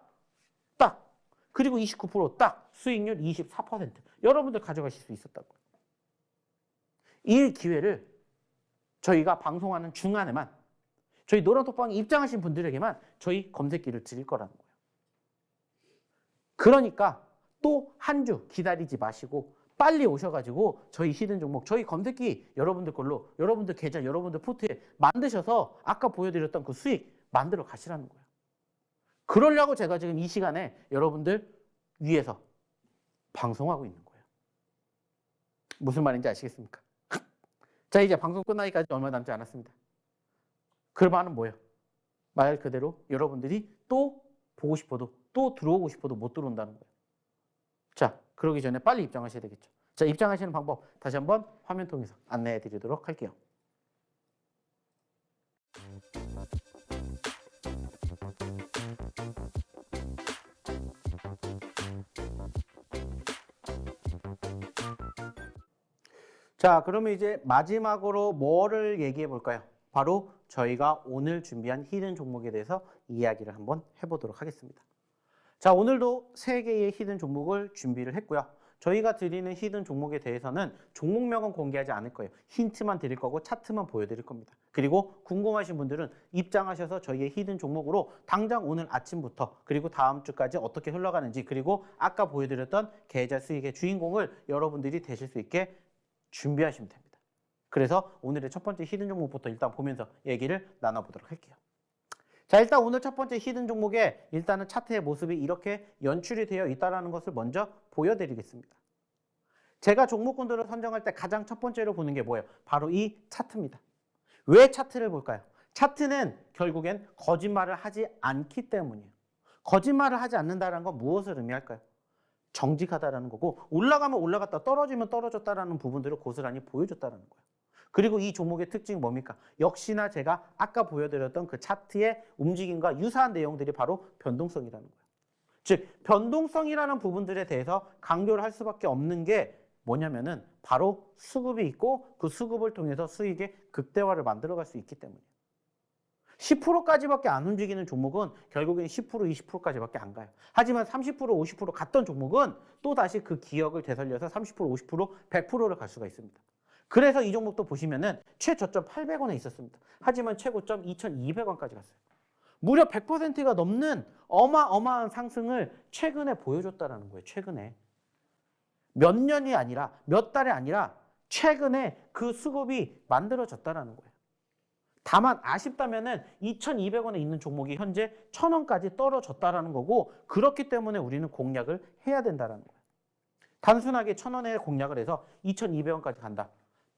딱. 그리고 29% 딱. 수익률 24%. 여러분들 가져가실 수 있었다고요. 이 기회를 저희가 방송하는 중간에만, 저희 노란톡방에 입장하신 분들에게만 저희 검색기를 드릴 거라는 거예요. 그러니까 또 한 주 기다리지 마시고 빨리 오셔가지고 저희 히든 종목, 저희 검색기 여러분들 걸로, 여러분들 계좌, 여러분들 포트에 만드셔서 아까 보여드렸던 그 수익 만들어 가시라는 거예요. 그러려고 제가 지금 이 시간에 여러분들 위해서 방송하고 있는 거예요. 무슨 말인지 아시겠습니까? 자, 이제 방송 끝나기까지 얼마 남지 않았습니다. 그 말은 뭐예요? 말 그대로 여러분들이 또 보고 싶어도, 또 들어오고 싶어도 못 들어온다는 거예요. 자, 그러기 전에 빨리 입장하셔야 되겠죠. 자, 입장하시는 방법 다시 한번 화면 통해서 안내해 드리도록 할게요. 자, 그러면 이제 마지막으로 뭐를 얘기해 볼까요? 바로 저희가 오늘 준비한 히든 종목에 대해서 이야기를 한번 해보도록 하겠습니다. 자, 오늘도 3개의 히든 종목을 준비를 했고요. 저희가 드리는 히든 종목에 대해서는 종목명은 공개하지 않을 거예요. 힌트만 드릴 거고 차트만 보여드릴 겁니다. 그리고 궁금하신 분들은 입장하셔서 저희의 히든 종목으로 당장 오늘 아침부터 그리고 다음 주까지 어떻게 흘러가는지, 그리고 아까 보여드렸던 계좌 수익의 주인공을 여러분들이 되실 수 있게 준비하시면 됩니다. 그래서 오늘의 첫 번째 히든 종목부터 일단 보면서 얘기를 나눠보도록 할게요. 자, 일단 오늘 첫 번째 히든 종목에 일단은 차트의 모습이 이렇게 연출이 되어 있다는 것을 먼저 보여드리겠습니다. 제가 종목군들을 선정할 때 가장 첫 번째로 보는 게 뭐예요? 바로 이 차트입니다. 왜 차트를 볼까요? 차트는 결국엔 거짓말을 하지 않기 때문이에요. 거짓말을 하지 않는다는 건 무엇을 의미할까요? 정직하다라는 거고, 올라가면 올라갔다, 떨어지면 떨어졌다라는 부분들을 고스란히 보여줬다는 거예요. 그리고 이 종목의 특징이 뭡니까? 역시나 제가 아까 보여드렸던 그 차트의 움직임과 유사한 내용들이 바로 변동성이라는 거예요. 즉, 변동성이라는 부분들에 대해서 강조를 할 수밖에 없는 게 뭐냐면은 바로 수급이 있고 그 수급을 통해서 수익의 극대화를 만들어갈 수 있기 때문이에요. 10%까지밖에 안 움직이는 종목은 결국엔 10%, 20%까지밖에 안 가요. 하지만 30%, 50% 갔던 종목은 또다시 그 기억을 되살려서 30%, 50%, 100%를 갈 수가 있습니다. 그래서 이 종목도 보시면은 최저점 800원에 있었습니다. 하지만 최고점 2,200원까지 갔어요. 무려 100%가 넘는 어마어마한 상승을 최근에 보여줬다는 거예요. 최근에. 몇 년이 아니라, 몇 달이 아니라 최근에 그 수급이 만들어졌다는 거예요. 다만 아쉽다면은 2,200원에 있는 종목이 현재 1,000원까지 떨어졌다라는 거고, 그렇기 때문에 우리는 공략을 해야 된다는 거예요. 단순하게 1,000원에 공략을 해서 2,200원까지 간다.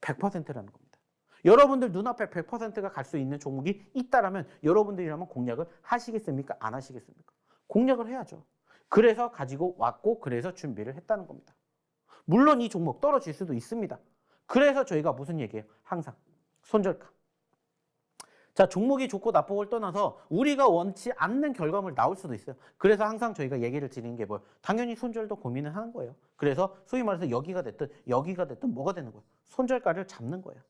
100%라는 겁니다. 여러분들 눈앞에 100%가 갈 수 있는 종목이 있다라면 여러분들이라면 공략을 하시겠습니까? 안 하시겠습니까? 공략을 해야죠. 그래서 가지고 왔고 그래서 준비를 했다는 겁니다. 물론 이 종목 떨어질 수도 있습니다. 그래서 저희가 무슨 얘기예요? 항상 손절가. 자, 종목이 좋고 나쁘고를 떠나서 우리가 원치 않는 결과물 나올 수도 있어요. 그래서 항상 저희가 얘기를 드리는 게 뭐예요? 당연히 손절도 고민을 하는 거예요. 그래서 소위 말해서 여기가 됐든 뭐가 되는 거예요? 손절가를 잡는 거예요.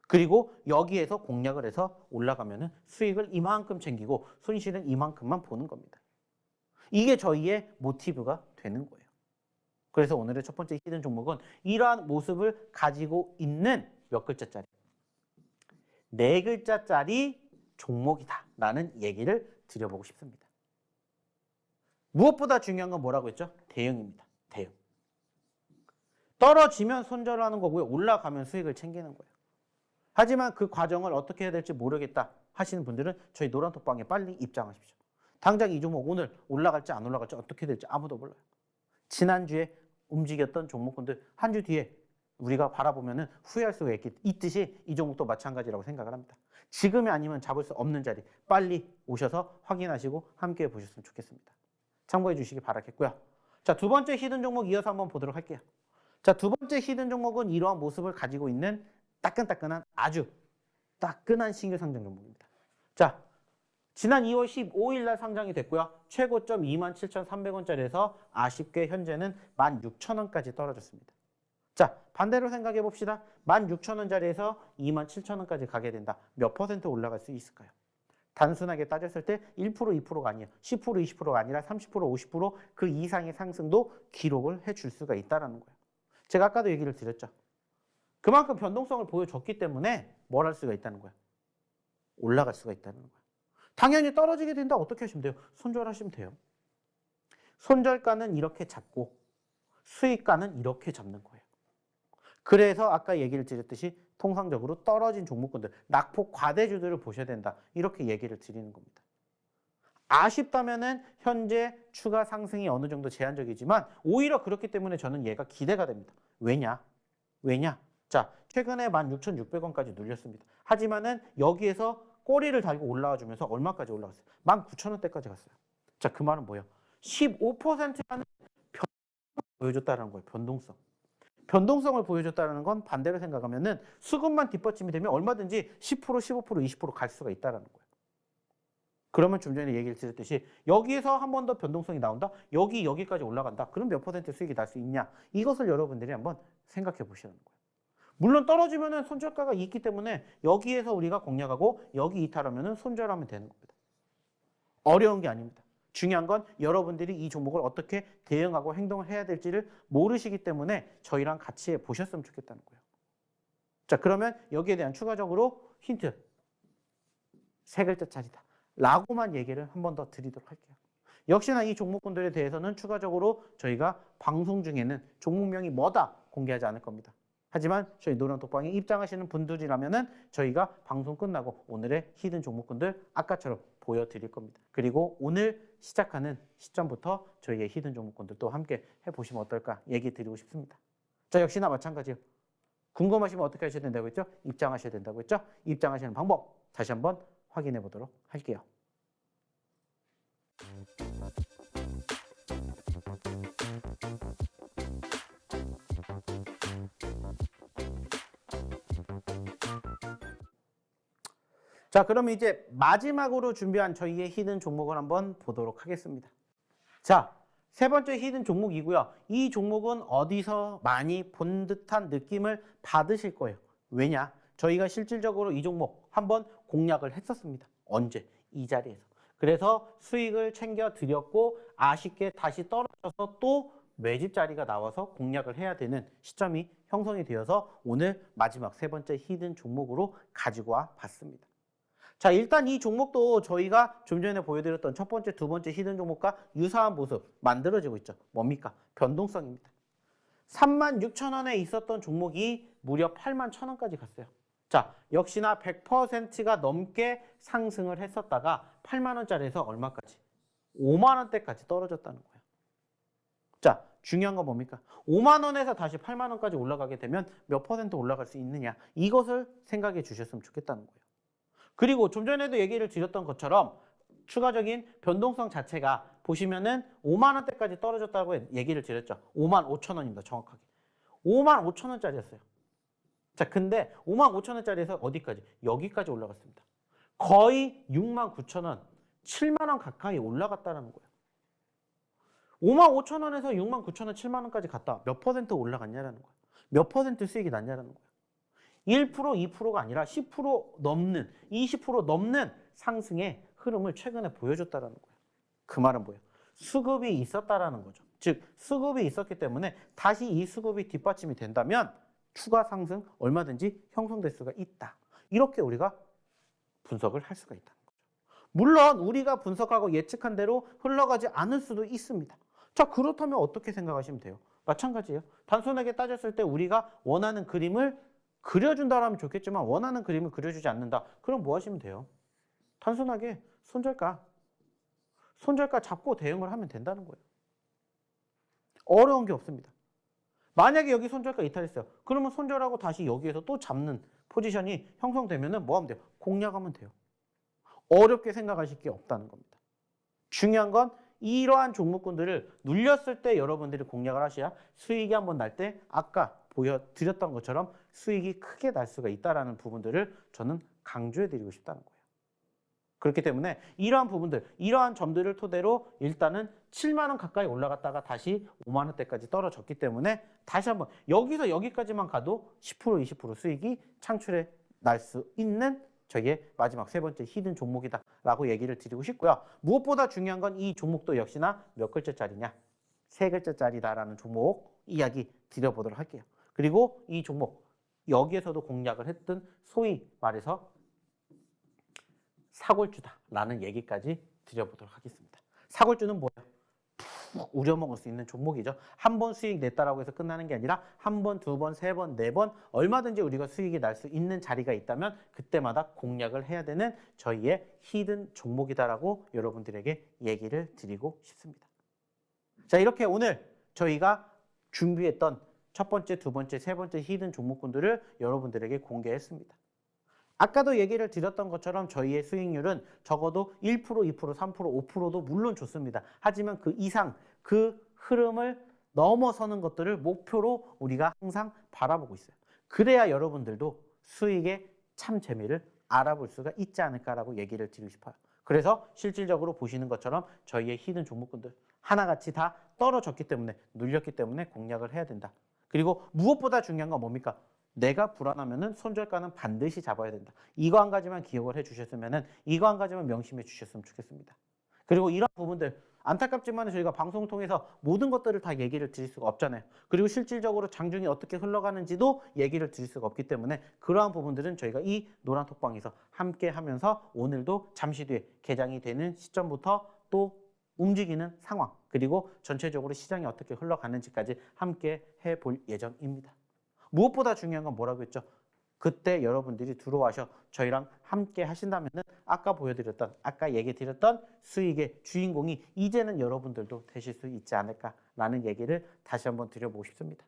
그리고 여기에서 공략을 해서 올라가면은 수익을 이만큼 챙기고 손실은 이만큼만 보는 겁니다. 이게 저희의 모티브가 되는 거예요. 그래서 오늘의 첫 번째 히든 종목은 이러한 모습을 가지고 있는 몇 글자짜리? 4글자짜리 종목이다 라는 얘기를 드려보고 싶습니다. 무엇보다 중요한 건 뭐라고 했죠? 대응입니다. 대응. 떨어지면 손절하는 거고요. 올라가면 수익을 챙기는 거예요. 하지만 그 과정을 어떻게 해야 될지 모르겠다 하시는 분들은 저희 노란톡방에 빨리 입장하십시오. 당장 이 종목 오늘 올라갈지 안 올라갈지 어떻게 될지 아무도 몰라요. 지난주에 움직였던 종목군들 한 주 뒤에 우리가 바라보면 후회할 수가 있듯이 이 종목도 마찬가지라고 생각을 합니다. 지금이 아니면 잡을 수 없는 자리 빨리 오셔서 확인하시고 함께 보셨으면 좋겠습니다. 참고해 주시기 바라겠고요. 자, 두 번째 히든 종목 이어서 한번 보도록 할게요. 자, 두 번째 히든 종목은 이러한 모습을 가지고 있는 따끈따끈한 아주 따끈한 신규 상장 종목입니다. 자, 지난 2월 15일 날 상장이 됐고요. 최고점 27,300원짜리에서 아쉽게 현재는 16,000원까지 떨어졌습니다. 자, 반대로 생각해 봅시다. 16,000원짜리에서 27,000원까지 가게 된다. 몇 퍼센트 올라갈 수 있을까요? 단순하게 따졌을 때 1%, 2%가 아니에요. 10%, 20%가 아니라 30%, 50% 그 이상의 상승도 기록을 해줄 수가 있다는 거예요. 제가 아까도 얘기를 드렸죠. 그만큼 변동성을 보여줬기 때문에 뭘 할 수가 있다는 거예요. 올라갈 수가 있다는 거예요. 당연히 떨어지게 된다. 어떻게 하시면 돼요? 손절하시면 돼요. 손절가는 이렇게 잡고 수익가는 이렇게 잡는 거예요. 그래서 아까 얘기를 드렸듯이 통상적으로 떨어진 종목군들, 낙폭 과대주들을 보셔야 된다. 이렇게 얘기를 드리는 겁니다. 아쉽다면은 현재 추가 상승이 어느 정도 제한적이지만 오히려 그렇기 때문에 저는 얘가 기대가 됩니다. 왜냐? 자, 최근에 16,600원까지 눌렸습니다. 하지만은 여기에서 꼬리를 달고 올라와 주면서 얼마까지 올라갔어요? 19,000원대까지 갔어요. 자, 그 말은 뭐예요? 15%라는 변동성을 보여줬다는 거예요. 변동성을 보여줬다는 건 반대로 생각하면은 수급만 뒷받침이 되면 얼마든지 10%, 15%, 20% 갈 수가 있다는 거예요. 그러면 좀 전에 얘기를 드렸듯이 여기에서 한 번 더 변동성이 나온다? 여기까지 올라간다? 그럼 몇 퍼센트 수익이 날 수 있냐? 이것을 여러분들이 한번 생각해 보시라는 거예요. 물론 떨어지면은 손절가가 있기 때문에 여기에서 우리가 공략하고 여기 이탈하면은 손절하면 되는 겁니다. 어려운 게 아닙니다. 중요한 건 여러분들이 이 종목을 어떻게 대응하고 행동을 해야 될지를 모르시기 때문에 저희랑 같이 보셨으면 좋겠다는 거예요. 자, 그러면 여기에 대한 추가적으로 힌트. 3글자짜리다. 라고만 얘기를 한 번 더 드리도록 할게요. 역시나 이 종목군들에 대해서는 추가적으로 저희가 방송 중에는 종목명이 뭐다 공개하지 않을 겁니다. 하지만 저희 노란톡방에 입장하시는 분들이라면은 저희가 방송 끝나고 오늘의 히든 종목군들 아까처럼 보여드릴 겁니다. 그리고 오늘 시작하는 시점부터 저희의 히든 종목군들도 함께 해보시면 어떨까 얘기 드리고 싶습니다. 자, 역시나 마찬가지예요. 궁금하시면 어떻게 하셔야 된다고 했죠? 입장하셔야 된다고 했죠? 입장하시는 방법 다시 한번 확인해 보도록 할게요. 자, 그러면 이제 마지막으로 준비한 저희의 히든 종목을 한번 보도록 하겠습니다. 자, 세 번째 히든 종목이고요. 이 종목은 어디서 많이 본 듯한 느낌을 받으실 거예요. 왜냐? 저희가 실질적으로 이 종목 한번 공략을 했었습니다. 언제? 이 자리에서. 그래서 수익을 챙겨 드렸고 아쉽게 다시 떨어져서 또 매집 자리가 나와서 공략을 해야 되는 시점이 형성이 되어서 오늘 마지막 세 번째 히든 종목으로 가지고 와 봤습니다. 자, 일단 이 종목도 저희가 좀 전에 보여드렸던 첫 번째, 두 번째 히든 종목과 유사한 모습 만들어지고 있죠. 뭡니까? 변동성입니다. 36,000원에 있었던 종목이 무려 81,000원까지 갔어요. 자, 역시나 100%가 넘게 상승을 했었다가 8만 원짜리에서 얼마까지? 5만 원대까지 떨어졌다는 거예요. 자, 중요한 건 뭡니까? 5만 원에서 다시 8만 원까지 올라가게 되면 몇 퍼센트 올라갈 수 있느냐. 이것을 생각해 주셨으면 좋겠다는 거예요. 그리고 좀 전에도 얘기를 드렸던 것처럼 추가적인 변동성 자체가 보시면은 5만 원대까지 떨어졌다고 얘기를 드렸죠. 5만 5천 원입니다. 정확하게. 5만 5천 원짜리였어요. 자, 근데 5만 5천 원짜리에서 어디까지? 여기까지 올라갔습니다. 거의 6만 9천 원, 7만 원 가까이 올라갔다는 거예요. 5만 5천 원에서 6만 9천 원, 7만 원까지 갔다. 몇 퍼센트 올라갔냐라는 거예요. 몇 퍼센트 수익이 났냐라는 거예요. 1%, 2%가 아니라 10% 넘는, 20% 넘는 상승의 흐름을 최근에 보여줬다라는 거예요. 그 말은 뭐예요? 수급이 있었다라는 거죠. 즉, 수급이 있었기 때문에 다시 이 수급이 뒷받침이 된다면 추가 상승 얼마든지 형성될 수가 있다. 이렇게 우리가 분석을 할 수가 있다는 거죠. 물론 우리가 분석하고 예측한 대로 흘러가지 않을 수도 있습니다. 자, 그렇다면 어떻게 생각하시면 돼요? 마찬가지예요. 단순하게 따졌을 때 우리가 원하는 그림을 그려준다라면 좋겠지만 원하는 그림을 그려주지 않는다. 그럼 뭐 하시면 돼요? 단순하게 손절가 잡고 대응을 하면 된다는 거예요. 어려운 게 없습니다. 만약에 여기 손절가 이탈했어요. 그러면 손절하고 다시 여기에서 또 잡는 포지션이 형성되면 뭐 하면 돼요? 공략하면 돼요. 어렵게 생각하실 게 없다는 겁니다. 중요한 건 이러한 종목군들을 눌렸을 때 여러분들이 공략을 하셔야 수익이 한번 날 때 아까 보여드렸던 것처럼 수익이 크게 날 수가 있다는 부분들을 저는 강조해드리고 싶다는 거예요. 그렇기 때문에 이러한 부분들, 이러한 점들을 토대로 일단은 7만 원 가까이 올라갔다가 다시 5만 원대까지 떨어졌기 때문에 다시 한번 여기서 여기까지만 가도 10%, 20% 수익이 창출해 날 수 있는 저희의 마지막 세 번째 히든 종목이다라고 얘기를 드리고 싶고요. 무엇보다 중요한 건 이 종목도 역시나 몇 글자짜리냐? 3글자짜리다라는 종목 이야기 드려보도록 할게요. 그리고 이 종목 여기에서도 공략을 했던 소위 말해서 사골주다라는 얘기까지 드려보도록 하겠습니다. 사골주는 뭐예요? 푹 우려먹을 수 있는 종목이죠. 한 번 수익 냈다라고 해서 끝나는 게 아니라 한 번, 두 번, 세 번, 네 번 얼마든지 우리가 수익이 날 수 있는 자리가 있다면 그때마다 공략을 해야 되는 저희의 히든 종목이다라고 여러분들에게 얘기를 드리고 싶습니다. 자, 이렇게 오늘 저희가 준비했던 첫 번째, 두 번째, 세 번째 히든 종목군들을 여러분들에게 공개했습니다. 아까도 얘기를 드렸던 것처럼 저희의 수익률은 적어도 1%, 2%, 3%, 5%도 물론 좋습니다. 하지만 그 이상 그 흐름을 넘어서는 것들을 목표로 우리가 항상 바라보고 있어요. 그래야 여러분들도 수익의 참 재미를 알아볼 수가 있지 않을까라고 얘기를 드리고 싶어요. 그래서 실질적으로 보시는 것처럼 저희의 히든 종목군들 하나같이 다 떨어졌기 때문에 눌렸기 때문에 공략을 해야 된다. 그리고 무엇보다 중요한 건 뭡니까? 내가 불안하면은 손절가는 반드시 잡아야 된다. 이거 한 가지만 기억을 해 주셨으면은 이거 한 가지만 명심해 주셨으면 좋겠습니다. 그리고 이런 부분들 안타깝지만 저희가 방송을 통해서 모든 것들을 다 얘기를 드릴 수가 없잖아요. 그리고 실질적으로 장중이 어떻게 흘러가는지도 얘기를 드릴 수가 없기 때문에 그러한 부분들은 저희가 이 노란톡방에서 함께 하면서 오늘도 잠시 뒤에 개장이 되는 시점부터 또 움직이는 상황 그리고 전체적으로 시장이 어떻게 흘러가는지까지 함께 해볼 예정입니다. 무엇보다 중요한 건 뭐라고 했죠? 그때 여러분들이 들어와서 저희랑 함께 하신다면은 아까 보여드렸던, 아까 얘기 드렸던 수익의 주인공이 이제는 여러분들도 되실 수 있지 않을까라는 얘기를 다시 한번 드려보고 싶습니다.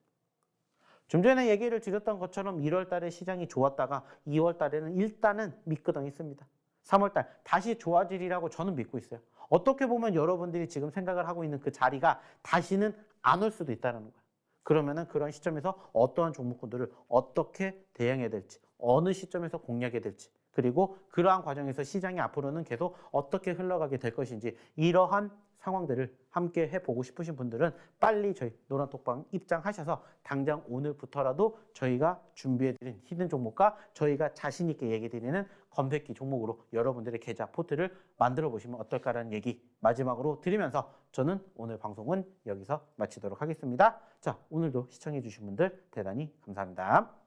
좀 전에 얘기를 드렸던 것처럼 1월 달에 시장이 좋았다가 2월 달에는 일단은 미끄덩했습니다. 3월 달 다시 좋아지리라고 저는 믿고 있어요. 어떻게 보면 여러분들이 지금 생각을 하고 있는 그 자리가 다시는 안 올 수도 있다는 거예요. 그러면은 그런 시점에서 어떠한 종목군들을 어떻게 대응해야 될지, 어느 시점에서 공략해야 될지, 그리고 그러한 과정에서 시장이 앞으로는 계속 어떻게 흘러가게 될 것인지 이러한 상황들을 함께 해보고 싶으신 분들은 빨리 저희 노란톡방 입장하셔서 당장 오늘부터라도 저희가 준비해드린 히든 종목과 저희가 자신 있게 얘기드리는 검색기 종목으로 여러분들의 계좌 포트를 만들어 보시면 어떨까라는 얘기 마지막으로 드리면서 저는 오늘 방송은 여기서 마치도록 하겠습니다. 자, 오늘도 시청해 주신 분들 대단히 감사합니다.